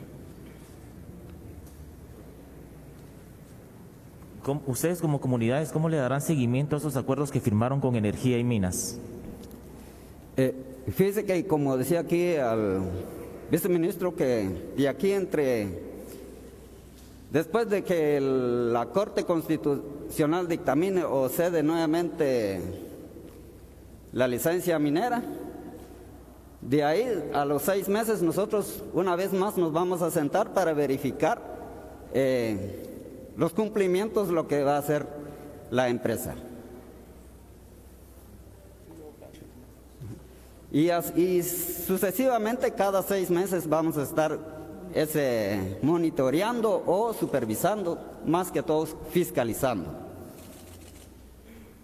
Ustedes como comunidades, ¿cómo le darán seguimiento a esos acuerdos que firmaron con Energía y Minas? Fíjese que, como decía aquí al viceministro, que de aquí después de que la Corte Constitucional dictamine o cede nuevamente la licencia minera, de ahí a los 6 meses nosotros una vez más nos vamos a sentar para verificar los cumplimientos, lo que va a hacer la empresa. Y sucesivamente cada 6 meses vamos a estar monitoreando o supervisando, más que todo fiscalizando.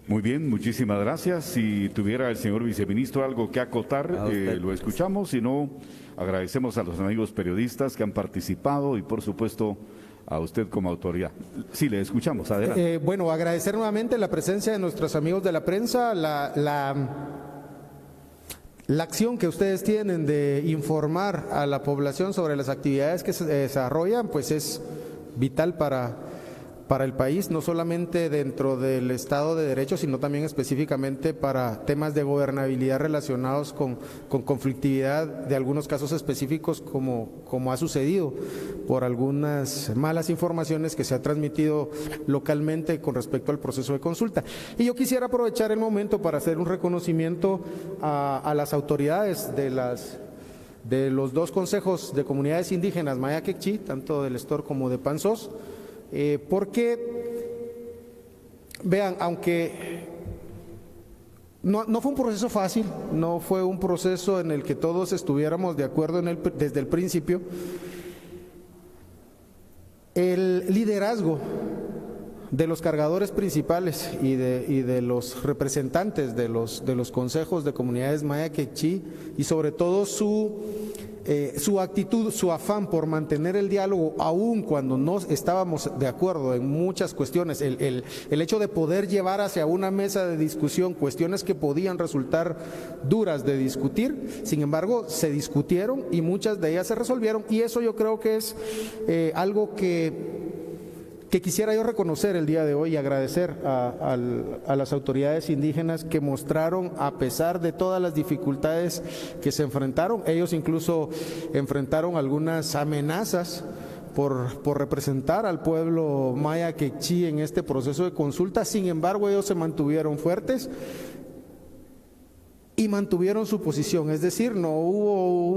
Muy bien, muchísimas gracias. Si tuviera el señor viceministro algo que acotar, lo escuchamos. Si no, agradecemos a los amigos periodistas que han participado y, por supuesto, a usted como autoridad. Sí, le escuchamos. Adelante. Bueno, agradecer nuevamente la presencia de nuestros amigos de la prensa, la acción que ustedes tienen de informar a la población sobre las actividades que se desarrollan, pues es vital para el país, no solamente dentro del Estado de Derecho, sino también específicamente para temas de gobernabilidad relacionados con conflictividad de algunos casos específicos, como ha sucedido por algunas malas informaciones que se ha transmitido localmente con respecto al proceso de consulta. Y yo quisiera aprovechar el momento para hacer un reconocimiento a las autoridades de los 2 consejos de comunidades indígenas Maya Quechí, tanto del Estor como de Panzós, porque, vean, aunque no fue un proceso fácil, no fue un proceso en el que todos estuviéramos de acuerdo desde el principio, el liderazgo de los cargadores principales y de los representantes de los consejos de comunidades Maya Quechí, y sobre todo su actitud, su afán por mantener el diálogo, aun cuando no estábamos de acuerdo en muchas cuestiones, el hecho de poder llevar hacia una mesa de discusión cuestiones que podían resultar duras de discutir, sin embargo se discutieron y muchas de ellas se resolvieron, y eso yo creo que es algo que quisiera yo reconocer el día de hoy y agradecer a las autoridades indígenas que mostraron, a pesar de todas las dificultades que se enfrentaron, ellos incluso enfrentaron algunas amenazas por representar al pueblo maya quechí en este proceso de consulta. Sin embargo, ellos se mantuvieron fuertes y mantuvieron su posición, es decir, no hubo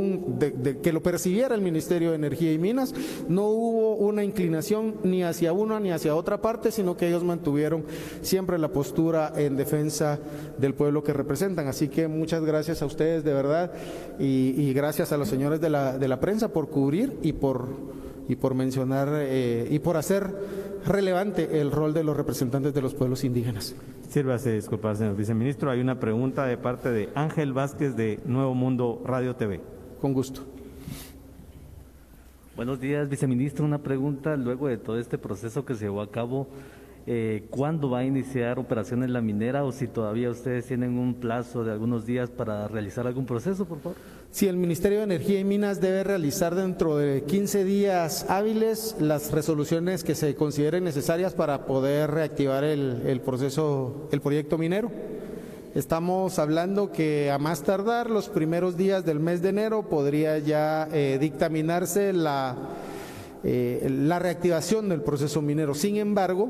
que lo percibiera el Ministerio de Energía y Minas, no hubo una inclinación ni hacia una ni hacia otra parte, sino que ellos mantuvieron siempre la postura en defensa del pueblo que representan. Así que muchas gracias a ustedes de verdad, y gracias a los señores de la prensa por cubrir y por por mencionar y por hacer relevante el rol de los representantes de los pueblos indígenas. Sírvase disculpar, señor viceministro. Hay una pregunta de parte de Ángel Vázquez de Nuevo Mundo Radio TV. Con gusto. Buenos días, viceministro. Una pregunta, luego de todo este proceso que se llevó a cabo, ¿cuándo va a iniciar operaciones la minera o si todavía ustedes tienen un plazo de algunos días para realizar algún proceso, por favor? Sí, el Ministerio de Energía y Minas debe realizar dentro de 15 días hábiles las resoluciones que se consideren necesarias para poder reactivar el proceso, el proyecto minero. Estamos hablando que a más tardar los primeros días del mes de enero podría ya dictaminarse la reactivación del proceso minero. Sin embargo,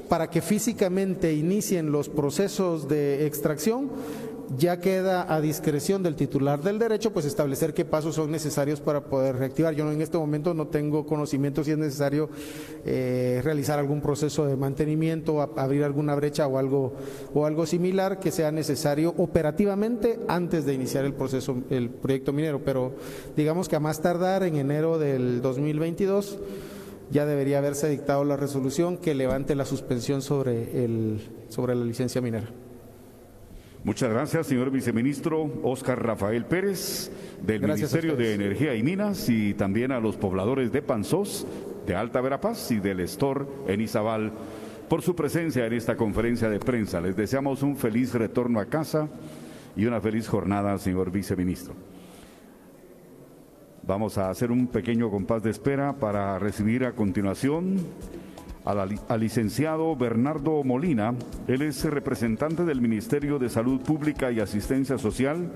para que físicamente inicien los procesos de extracción, ya queda a discreción del titular del derecho pues establecer qué pasos son necesarios para poder reactivar. Yo en este momento no tengo conocimiento si es necesario realizar algún proceso de mantenimiento, abrir alguna brecha o algo similar que sea necesario operativamente antes de iniciar el proceso, el proyecto minero, pero digamos que a más tardar en enero del 2022 ya debería haberse dictado la resolución que levante la suspensión sobre la licencia minera. Muchas gracias, señor viceministro Óscar Rafael Pérez, del Ministerio de Energía y Minas, y también a los pobladores de Panzós, de Alta Verapaz y del Estor en Izabal, por su presencia en esta conferencia de prensa. Les deseamos un feliz retorno a casa y una feliz jornada, señor viceministro. Vamos a hacer un pequeño compás de espera para recibir a continuación al licenciado Bernardo Molina. Él es representante del Ministerio de Salud Pública y Asistencia Social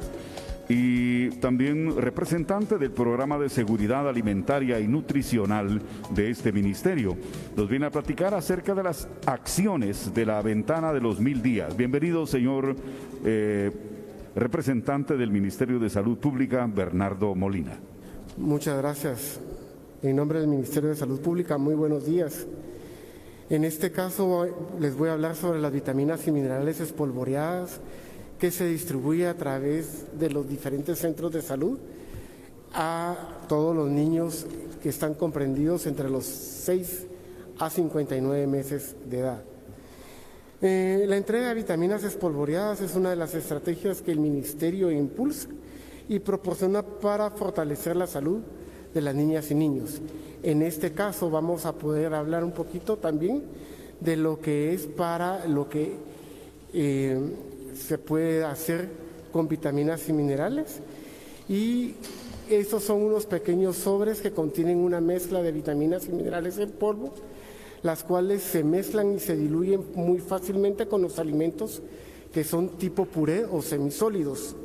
y también representante del Programa de Seguridad Alimentaria y Nutricional de este ministerio. Nos viene a platicar acerca de las acciones de la ventana de los 1000 días. Bienvenido, señor representante del Ministerio de Salud Pública, Bernardo Molina. Muchas gracias. En nombre del Ministerio de Salud Pública, muy buenos días. En este caso les voy a hablar sobre las vitaminas y minerales espolvoreadas que se distribuye a través de los diferentes centros de salud a todos los niños que están comprendidos entre los 6 a 59 meses de edad. La entrega de vitaminas espolvoreadas es una de las estrategias que el Ministerio impulsa y proporciona para fortalecer la salud de las niñas y niños. En este caso vamos a poder hablar un poquito también de lo que es para lo que se puede hacer con vitaminas y minerales, y estos son unos pequeños sobres que contienen una mezcla de vitaminas y minerales en polvo, las cuales se mezclan y se diluyen muy fácilmente con los alimentos que son tipo puré o semisólidos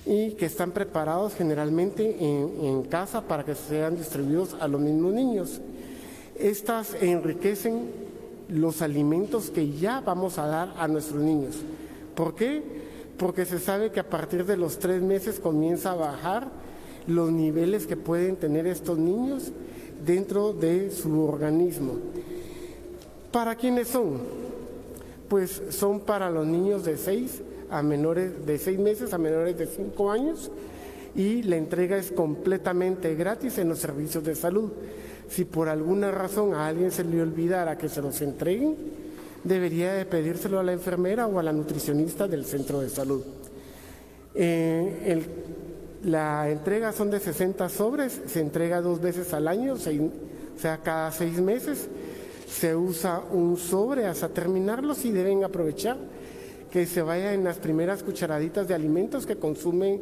y que están preparados generalmente en casa para que sean distribuidos a los mismos niños. Estas enriquecen los alimentos que ya vamos a dar a nuestros niños. ¿Por qué? Porque se sabe que a partir de los 3 meses comienza a bajar los niveles que pueden tener estos niños dentro de su organismo. ¿Para quiénes son? Pues son para los niños de 6 meses a menores de 5 años, y la entrega es completamente gratis en los servicios de salud. Si por alguna razón a alguien se le olvidara que se los entreguen, debería de pedírselo a la enfermera o a la nutricionista del centro de salud. La entrega son de 60 sobres, se entrega 2 veces al año, o sea, cada 6 meses se usa un sobre hasta terminarlos, y deben aprovechar que se vaya en las primeras cucharaditas de alimentos que consume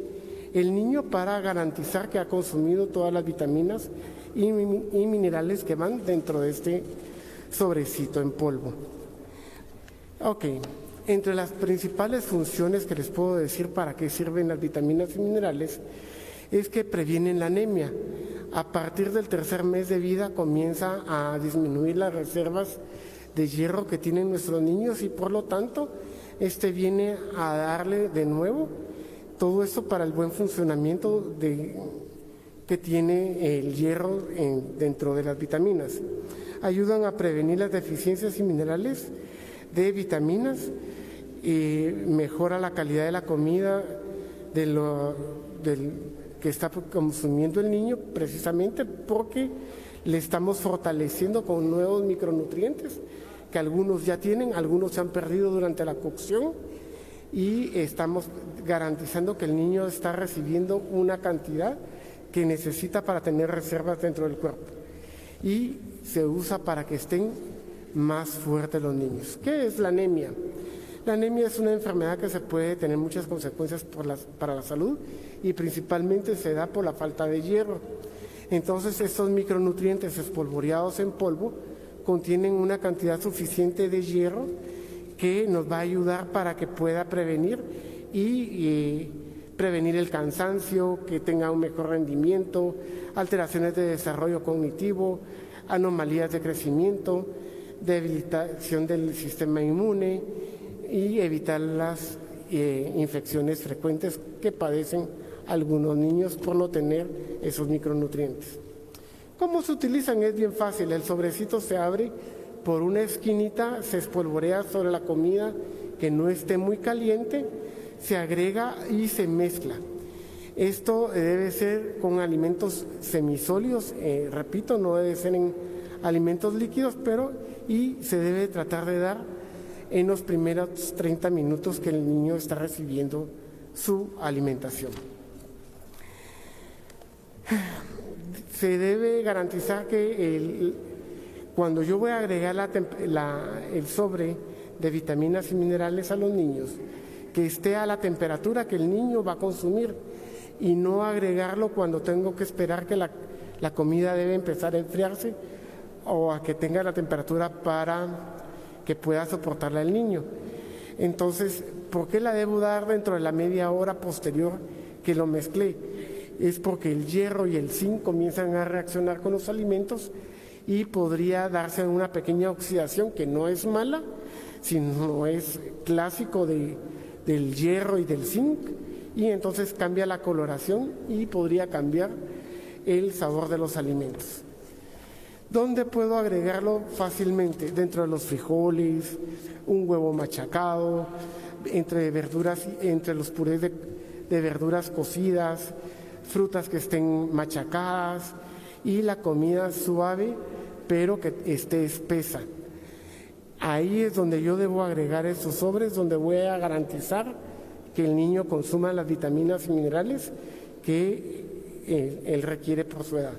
el niño para garantizar que ha consumido todas las vitaminas y minerales que van dentro de este sobrecito en polvo. Ok, entre las principales funciones que les puedo decir para qué sirven las vitaminas y minerales es que previenen la anemia. A partir del 3er mes de vida comienza a disminuir las reservas de hierro que tienen nuestros niños, y por lo tanto viene a darle de nuevo todo esto para el buen funcionamiento que tiene el hierro dentro de las vitaminas. Ayudan a prevenir las deficiencias y minerales de vitaminas, mejora la calidad de la comida que que está consumiendo el niño, precisamente porque le estamos fortaleciendo con nuevos micronutrientes, que algunos ya tienen, algunos se han perdido durante la cocción, y estamos garantizando que el niño está recibiendo una cantidad que necesita para tener reservas dentro del cuerpo. Y se usa para que estén más fuertes los niños. ¿Qué es la anemia? La anemia es una enfermedad que se puede tener muchas consecuencias para la salud y principalmente se da por la falta de hierro. Entonces estos micronutrientes espolvoreados en polvo contienen una cantidad suficiente de hierro que nos va a ayudar para que pueda prevenir prevenir el cansancio, que tenga un mejor rendimiento, alteraciones de desarrollo cognitivo, anomalías de crecimiento, debilitación del sistema inmune y evitar las infecciones frecuentes que padecen algunos niños por no tener esos micronutrientes. ¿Cómo se utilizan? Es bien fácil. El sobrecito se abre por una esquinita, se espolvorea sobre la comida que no esté muy caliente, se agrega y se mezcla. Esto debe ser con alimentos semisólidos, repito, no debe ser en alimentos líquidos, y se debe tratar de dar en los primeros 30 minutos que el niño está recibiendo su alimentación. Se debe garantizar que cuando yo voy a agregar el sobre de vitaminas y minerales a los niños, que esté a la temperatura que el niño va a consumir y no agregarlo cuando tengo que esperar que la comida debe empezar a enfriarse o a que tenga la temperatura para que pueda soportarla el niño. Entonces, ¿por qué la debo dar dentro de la media hora posterior que lo mezclé? Es porque el hierro y el zinc comienzan a reaccionar con los alimentos y podría darse una pequeña oxidación que no es mala, sino es clásico del hierro y del zinc, y entonces cambia la coloración y podría cambiar el sabor de los alimentos. ¿Dónde puedo agregarlo fácilmente? Dentro de los frijoles, un huevo machacado, entre verduras, entre los purés de verduras cocidas, frutas que estén machacadas y la comida suave pero que esté espesa. Ahí es donde yo debo agregar esos sobres, donde voy a garantizar que el niño consuma las vitaminas y minerales que él requiere por su edad.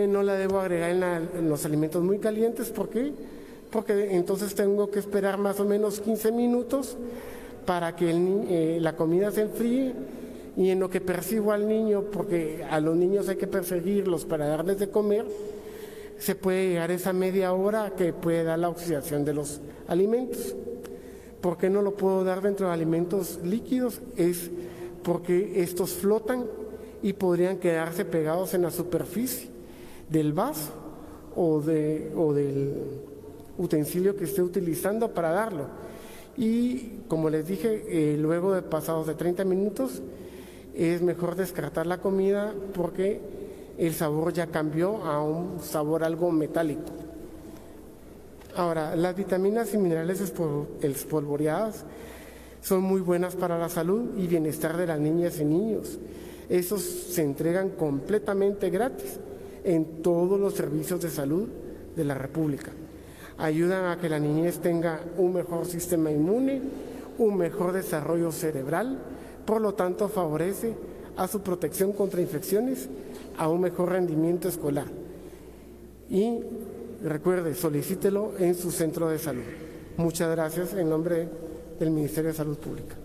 No la debo agregar en los alimentos muy calientes. ¿Por qué? Porque entonces tengo que esperar más o menos 15 minutos para que la comida se enfríe, y en lo que percibo al niño, porque a los niños hay que perseguirlos para darles de comer, se puede llegar a esa media hora que puede dar la oxidación de los alimentos. ¿Por qué no lo puedo dar dentro de alimentos líquidos? Es porque estos flotan y podrían quedarse pegados en la superficie del vaso o del utensilio que esté utilizando para darlo. Y como les dije, luego de pasados de 30 minutos es mejor descartar la comida porque el sabor ya cambió a un sabor algo metálico. Ahora, las vitaminas y minerales espolvoreadas son muy buenas para la salud y bienestar de las niñas y niños. Esos se entregan completamente gratis en todos los servicios de salud de la República. Ayudan a que la niñez tenga un mejor sistema inmune, un mejor desarrollo cerebral, por lo tanto favorece a su protección contra infecciones, a un mejor rendimiento escolar. Y recuerde, solicítelo en su centro de salud. Muchas gracias en nombre del Ministerio de Salud Pública.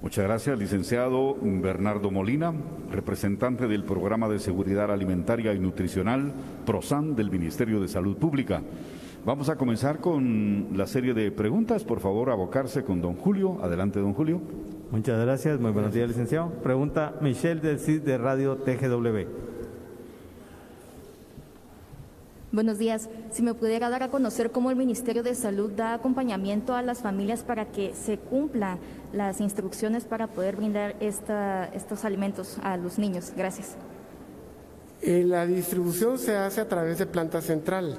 Muchas gracias, licenciado Bernardo Molina, representante del Programa de Seguridad Alimentaria y Nutricional, PROSAN, del Ministerio de Salud Pública. Vamos a comenzar con la serie de preguntas. Por favor, abocarse con don Julio. Adelante, don Julio. Muchas gracias. Muy buenos días, licenciado. Pregunta Michelle del CID de Radio TGW. Buenos días. Si me pudiera dar a conocer cómo el Ministerio de Salud da acompañamiento a las familias para que se cumplan las instrucciones para poder brindar estos alimentos a los niños. Gracias. La distribución se hace a través de planta central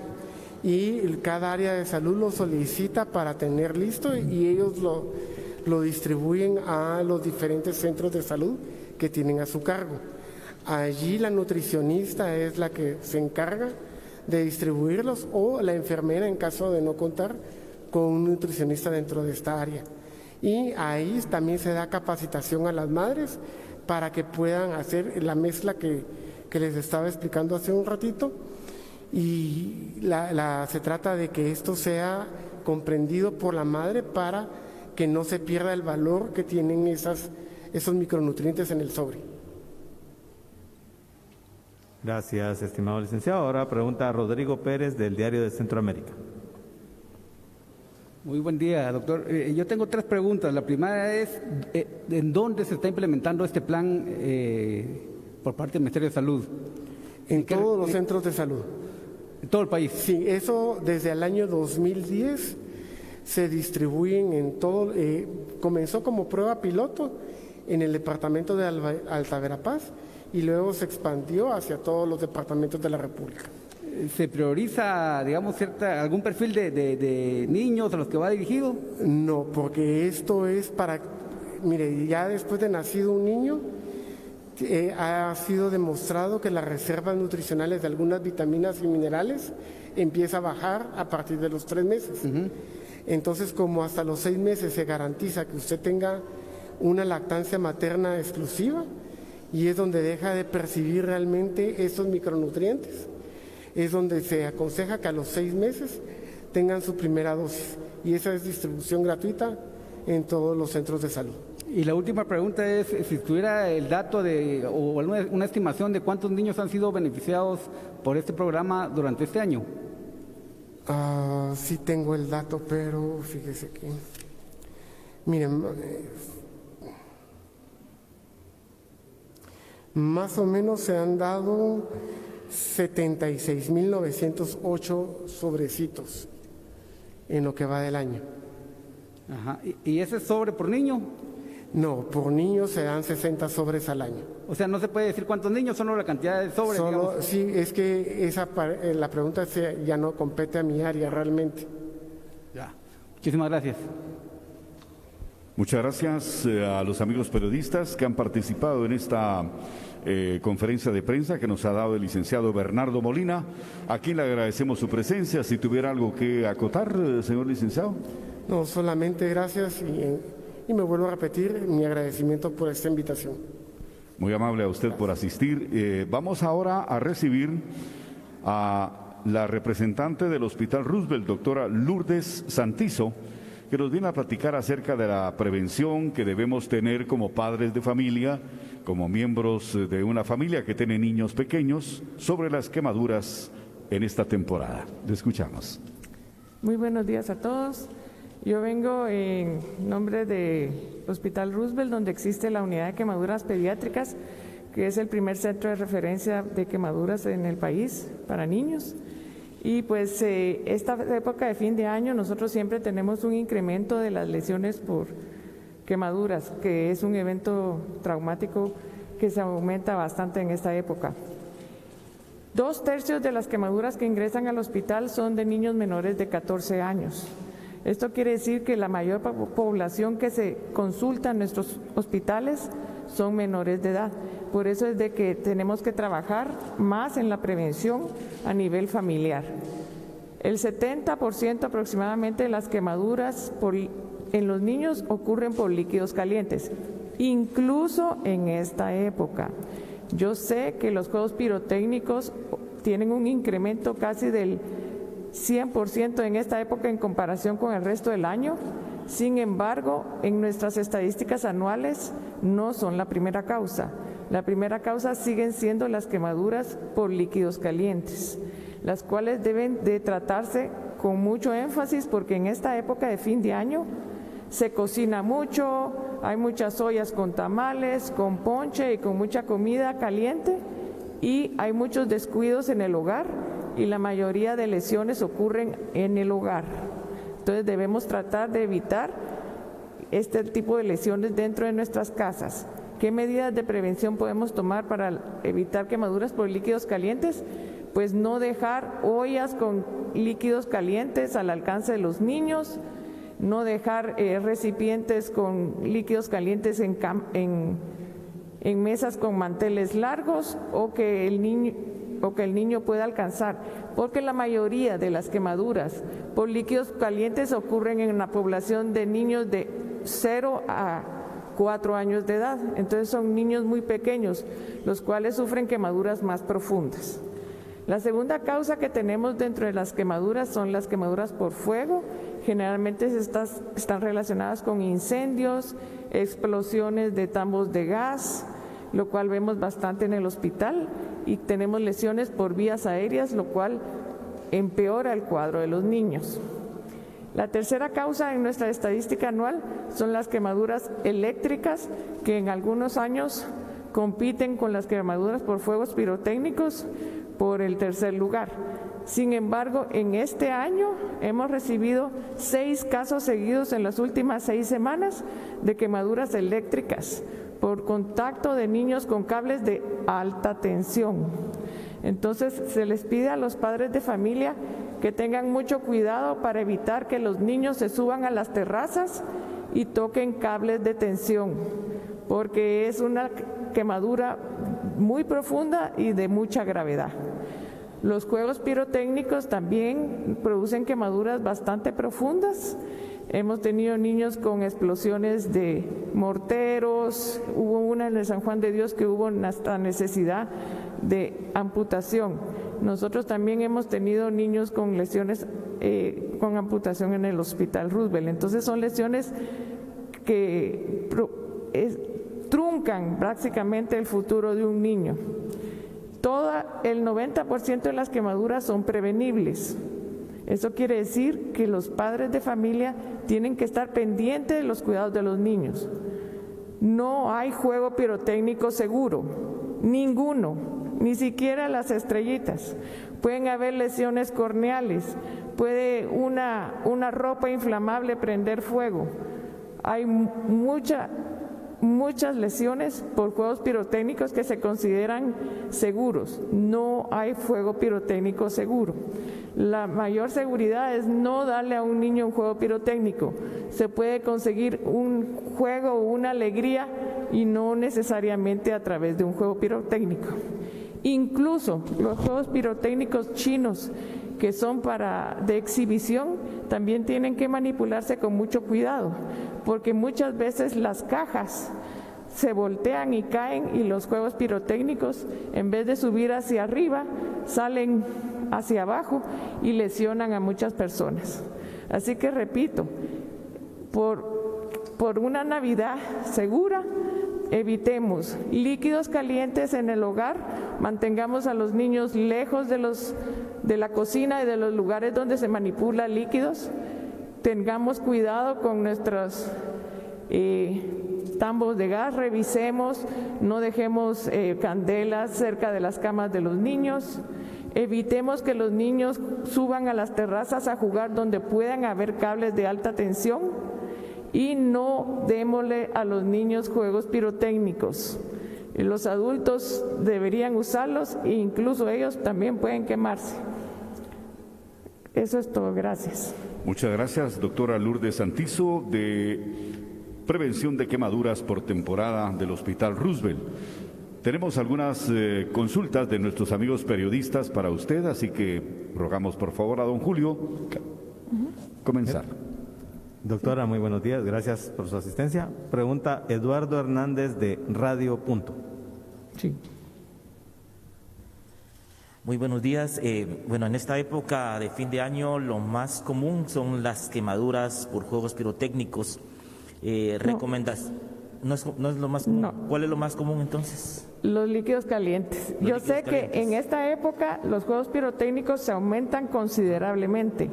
y cada área de salud lo solicita para tener listo y ellos lo distribuyen a los diferentes centros de salud que tienen a su cargo. Allí la nutricionista es la que se encarga de distribuirlos, o la enfermera en caso de no contar con un nutricionista dentro de esta área. Y ahí también se da capacitación a las madres para que puedan hacer la mezcla que les estaba explicando hace un ratito, y se trata de que esto sea comprendido por la madre para que no se pierda el valor que tienen esos micronutrientes en el sobre. Gracias, estimado licenciado. Ahora pregunta Rodrigo Pérez del Diario de Centroamérica. Muy buen día, doctor. Yo tengo 3 preguntas. La primera es, ¿en dónde se está implementando este plan por parte del Ministerio de Salud? En todos los centros de salud. ¿En todo el país? Sí, eso desde el año 2010 se distribuyen en todo. Comenzó como prueba piloto en el departamento de Alta Verapaz y luego se expandió hacia todos los departamentos de la República. ¿Se prioriza, digamos, algún perfil de niños a los que va dirigido? No, porque esto es para, mire, ya después de nacido un niño, ha sido demostrado que las reservas nutricionales de algunas vitaminas y minerales empieza a bajar a partir de los 3 meses. Entonces, como hasta los 6 meses se garantiza que usted tenga una lactancia materna exclusiva, y es donde deja de percibir realmente estos micronutrientes, es donde se aconseja que a los 6 meses tengan su primera dosis, y esa es distribución gratuita en todos los centros de salud. Y la última pregunta es si tuviera el dato o una estimación de cuántos niños han sido beneficiados por este programa durante este año. Sí tengo el dato, pero fíjese que, miren, más o menos se han dado 76.908 sobrecitos en lo que va del año. Ajá. ¿Y ese sobre por niño? No, por niño se dan 60 sobres al año. O sea, no se puede decir cuántos niños, solo la cantidad de sobres. Sí, es que la pregunta ya no compete a mi área realmente. Ya. Muchísimas gracias. Muchas gracias a los amigos periodistas que han participado en esta conferencia de prensa que nos ha dado el licenciado Bernardo Molina. A quien le agradecemos su presencia. Si tuviera algo que acotar, señor licenciado. No, solamente gracias y me vuelvo a repetir mi agradecimiento por esta invitación. Muy amable a usted por asistir. Vamos ahora a recibir a la representante del Hospital Roosevelt, doctora Lourdes Santizo, que nos viene a platicar acerca de la prevención que debemos tener como padres de familia, como miembros de una familia que tiene niños pequeños, sobre las quemaduras en esta temporada. Le escuchamos. Muy buenos días a todos. Yo vengo en nombre del Hospital Roosevelt, donde existe la unidad de quemaduras pediátricas, que es el primer centro de referencia de quemaduras en el país para niños. Y pues esta época de fin de año nosotros siempre tenemos un incremento de las lesiones por quemaduras, que es un evento traumático que se aumenta bastante en esta época. 2/3 de las quemaduras que ingresan al hospital son de niños menores de 14 años. Esto quiere decir que la mayor población que se consulta en nuestros hospitales son menores de edad. Por eso es de que tenemos que trabajar más en la prevención a nivel familiar. El 70% aproximadamente de las quemaduras en los niños ocurren por líquidos calientes, incluso en esta época. Yo sé que los juegos pirotécnicos tienen un incremento casi del 100% en esta época en comparación con el resto del año. Sin embargo, en nuestras estadísticas anuales no son la primera causa. La primera causa siguen siendo las quemaduras por líquidos calientes, las cuales deben de tratarse con mucho énfasis porque en esta época de fin de año se cocina mucho, hay muchas ollas con tamales, con ponche y con mucha comida caliente y hay muchos descuidos en el hogar y la mayoría de lesiones ocurren en el hogar. Entonces debemos tratar de evitar este tipo de lesiones dentro de nuestras casas. ¿Qué medidas de prevención podemos tomar para evitar quemaduras por líquidos calientes? Pues no dejar ollas con líquidos calientes al alcance de los niños, no dejar recipientes con líquidos calientes en en mesas con manteles largos o que el niño pueda alcanzar, porque la mayoría de las quemaduras por líquidos calientes ocurren en la población de niños de 0 a 4 años de edad. Entonces son niños muy pequeños, los cuales sufren quemaduras más profundas. La segunda causa que tenemos dentro de las quemaduras son las quemaduras por fuego. Generalmente están relacionadas con incendios, explosiones de tambos de gas, lo cual vemos bastante en el hospital, y tenemos lesiones por vías aéreas, lo cual empeora el cuadro de los niños. La tercera causa en nuestra estadística anual son las quemaduras eléctricas, que en algunos años compiten con las quemaduras por fuegos pirotécnicos por el tercer lugar. Sin embargo, en este año hemos recibido 6 casos seguidos en las últimas 6 semanas de quemaduras eléctricas por contacto de niños con cables de alta tensión. Entonces, se les pide a los padres de familia que tengan mucho cuidado para evitar que los niños se suban a las terrazas y toquen cables de tensión, porque es una quemadura muy profunda y de mucha gravedad. Los juegos pirotécnicos también producen quemaduras bastante profundas. Hemos tenido niños con explosiones de morteros, hubo una en el San Juan de Dios que hubo hasta necesidad de amputación. Nosotros también hemos tenido niños con lesiones con amputación en el Hospital Roosevelt. Entonces son lesiones que truncan prácticamente el futuro de un niño. El 90% de las quemaduras son prevenibles. Eso quiere decir que los padres de familia tienen que estar pendientes de los cuidados de los niños. No hay juego pirotécnico seguro, ninguno, ni siquiera las estrellitas. Pueden haber lesiones corneales, puede una ropa inflamable prender fuego. Hay muchas lesiones por juegos pirotécnicos que se consideran seguros. No hay fuego pirotécnico seguro. La mayor seguridad es no darle a un niño un juego pirotécnico. Se puede conseguir un juego o una alegría y no necesariamente a través de un juego pirotécnico. Incluso los juegos pirotécnicos chinos, que son de exhibición, también tienen que manipularse con mucho cuidado, porque muchas veces las cajas se voltean y caen y los juegos pirotécnicos, en vez de subir hacia arriba, salen hacia abajo y lesionan a muchas personas. Así que repito, por una Navidad segura, evitemos líquidos calientes en el hogar, mantengamos a los niños lejos de la cocina y de los lugares donde se manipula líquidos, tengamos cuidado con nuestros tambos de gas, revisemos, no dejemos candelas cerca de las camas de los niños, evitemos que los niños suban a las terrazas a jugar donde puedan haber cables de alta tensión y no démosle a los niños juegos pirotécnicos. Los adultos deberían usarlos e incluso ellos también pueden quemarse. Eso es todo, gracias. Muchas gracias, doctora Lourdes Santizo, de Prevención de Quemaduras por Temporada del Hospital Roosevelt. Tenemos algunas consultas de nuestros amigos periodistas para usted, así que rogamos por favor a don Julio comenzar. Doctora, muy buenos días, gracias por su asistencia. Pregunta Eduardo Hernández de Radio Punto. Sí. Muy buenos días. Bueno, en esta época de fin de año lo más común son las quemaduras por juegos pirotécnicos. ¿No es lo más común? No. ¿Cuál es lo más común entonces? Los líquidos calientes. Yo sé que en esta época los juegos pirotécnicos se aumentan considerablemente,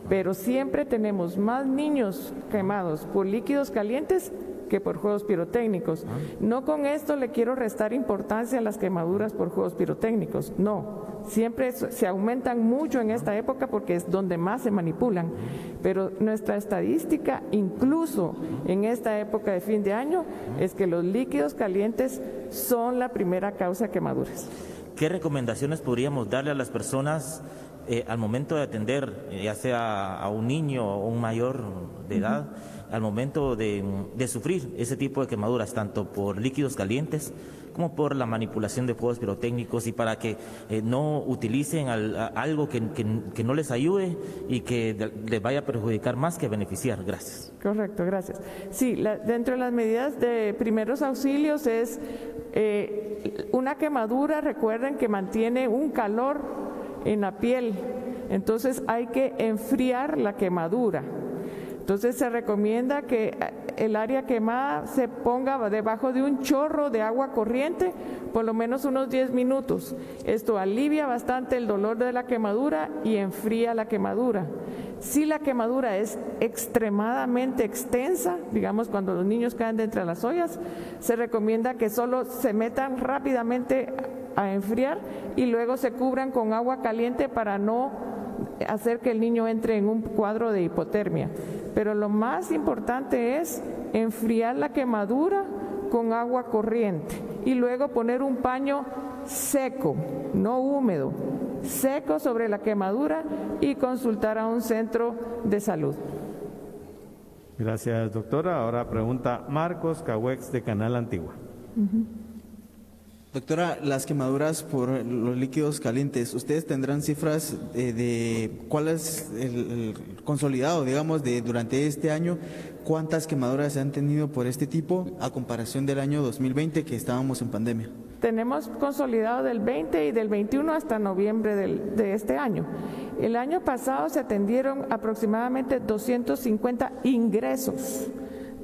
pero siempre tenemos más niños quemados por líquidos calientes que por juegos pirotécnicos. No con esto le quiero restar importancia a las quemaduras por juegos pirotécnicos, no. Siempre se aumentan mucho en esta época porque es donde más se manipulan. Pero nuestra estadística, incluso en esta época de fin de año, es que los líquidos calientes son la primera causa de quemaduras. ¿Qué recomendaciones podríamos darle a las personas al momento de atender, ya sea a un niño o un mayor de edad, al momento de sufrir ese tipo de quemaduras, tanto por líquidos calientes como por la manipulación de fuegos pirotécnicos, y para que no utilicen algo que no les ayude y que les vaya a perjudicar más que beneficiar. Gracias. Correcto, gracias. Sí, dentro de las medidas de primeros auxilios es una quemadura, recuerden que mantiene un calor en la piel, entonces hay que enfriar la quemadura. Entonces se recomienda que el área quemada se ponga debajo de un chorro de agua corriente por lo menos unos 10 minutos. Esto alivia bastante el dolor de la quemadura y enfría la quemadura. Si la quemadura es extremadamente extensa, digamos cuando los niños caen de entre las ollas, se recomienda que solo se metan rápidamente a enfriar y luego se cubran con agua caliente para no hacer que el niño entre en un cuadro de hipotermia. Pero lo más importante es enfriar la quemadura con agua corriente y luego poner un paño seco, no húmedo, seco sobre la quemadura y consultar a un centro de salud. Gracias, doctora. Ahora pregunta Marcos Cahuex de Canal Antigua. Doctora, las quemaduras por los líquidos calientes, ¿ustedes tendrán cifras de cuál es el consolidado, digamos, de durante este año? ¿Cuántas quemaduras se han tenido por este tipo a comparación del año 2020 que estábamos en pandemia? Tenemos consolidado del 20 y del 21 hasta noviembre de este año. El año pasado se atendieron aproximadamente 250 ingresos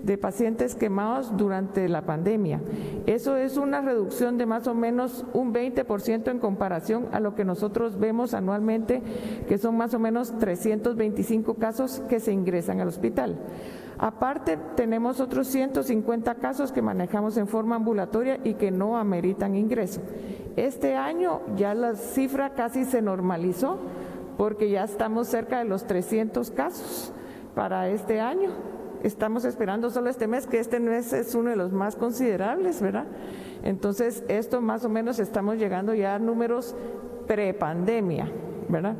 de pacientes quemados durante la pandemia. Eso es una reducción de más o menos un 20% en comparación a lo que nosotros vemos anualmente, que son más o menos 325 casos que se ingresan al hospital. Aparte, tenemos otros 150 casos que manejamos en forma ambulatoria y que no ameritan ingreso. Este año ya la cifra casi se normalizó porque ya estamos cerca de los 300 casos para este año. Estamos esperando solo este mes, que este mes es uno de los más considerables, ¿verdad? Entonces, esto más o menos estamos llegando ya a números prepandemia, ¿verdad?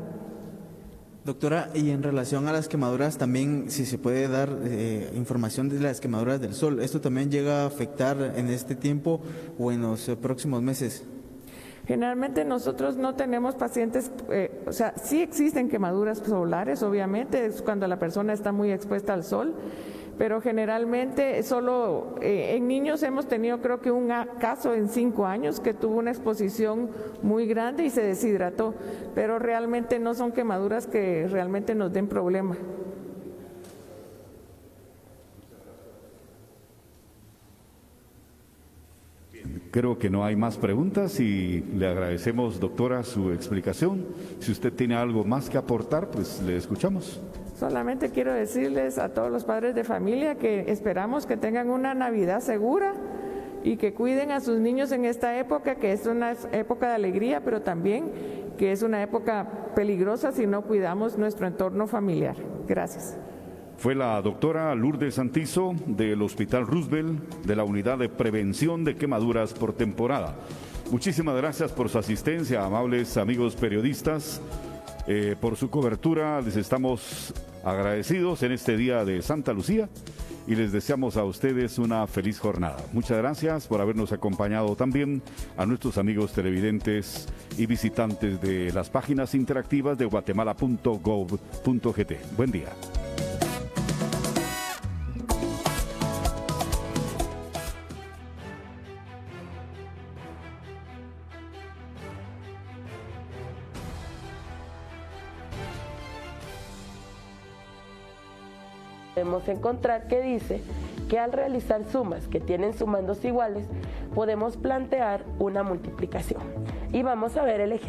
Doctora, y en relación a las quemaduras también, si se puede dar información de las quemaduras del sol, ¿esto también llega a afectar en este tiempo o en los próximos meses? Generalmente nosotros no tenemos pacientes, o sea, sí existen quemaduras solares, obviamente, es cuando la persona está muy expuesta al sol, pero generalmente solo en niños hemos tenido creo que un caso en 5 años que tuvo una exposición muy grande y se deshidrató, pero realmente no son quemaduras que realmente nos den problema. Creo que no hay más preguntas y le agradecemos, doctora, su explicación. Si usted tiene algo más que aportar, pues le escuchamos. Solamente quiero decirles a todos los padres de familia que esperamos que tengan una Navidad segura y que cuiden a sus niños en esta época, que es una época de alegría, pero también que es una época peligrosa si no cuidamos nuestro entorno familiar. Gracias. Fue la doctora Lourdes Santizo del Hospital Roosevelt de la Unidad de Prevención de Quemaduras por Temporada. Muchísimas gracias por su asistencia, amables amigos periodistas, por su cobertura. Les estamos agradecidos en este día de Santa Lucía y les deseamos a ustedes una feliz jornada. Muchas gracias por habernos acompañado también a nuestros amigos televidentes y visitantes de las páginas interactivas de guatemala.gov.gt. Buen día. Podemos encontrar que dice que al realizar sumas que tienen sumandos iguales, podemos plantear una multiplicación. Y vamos a ver el ejemplo.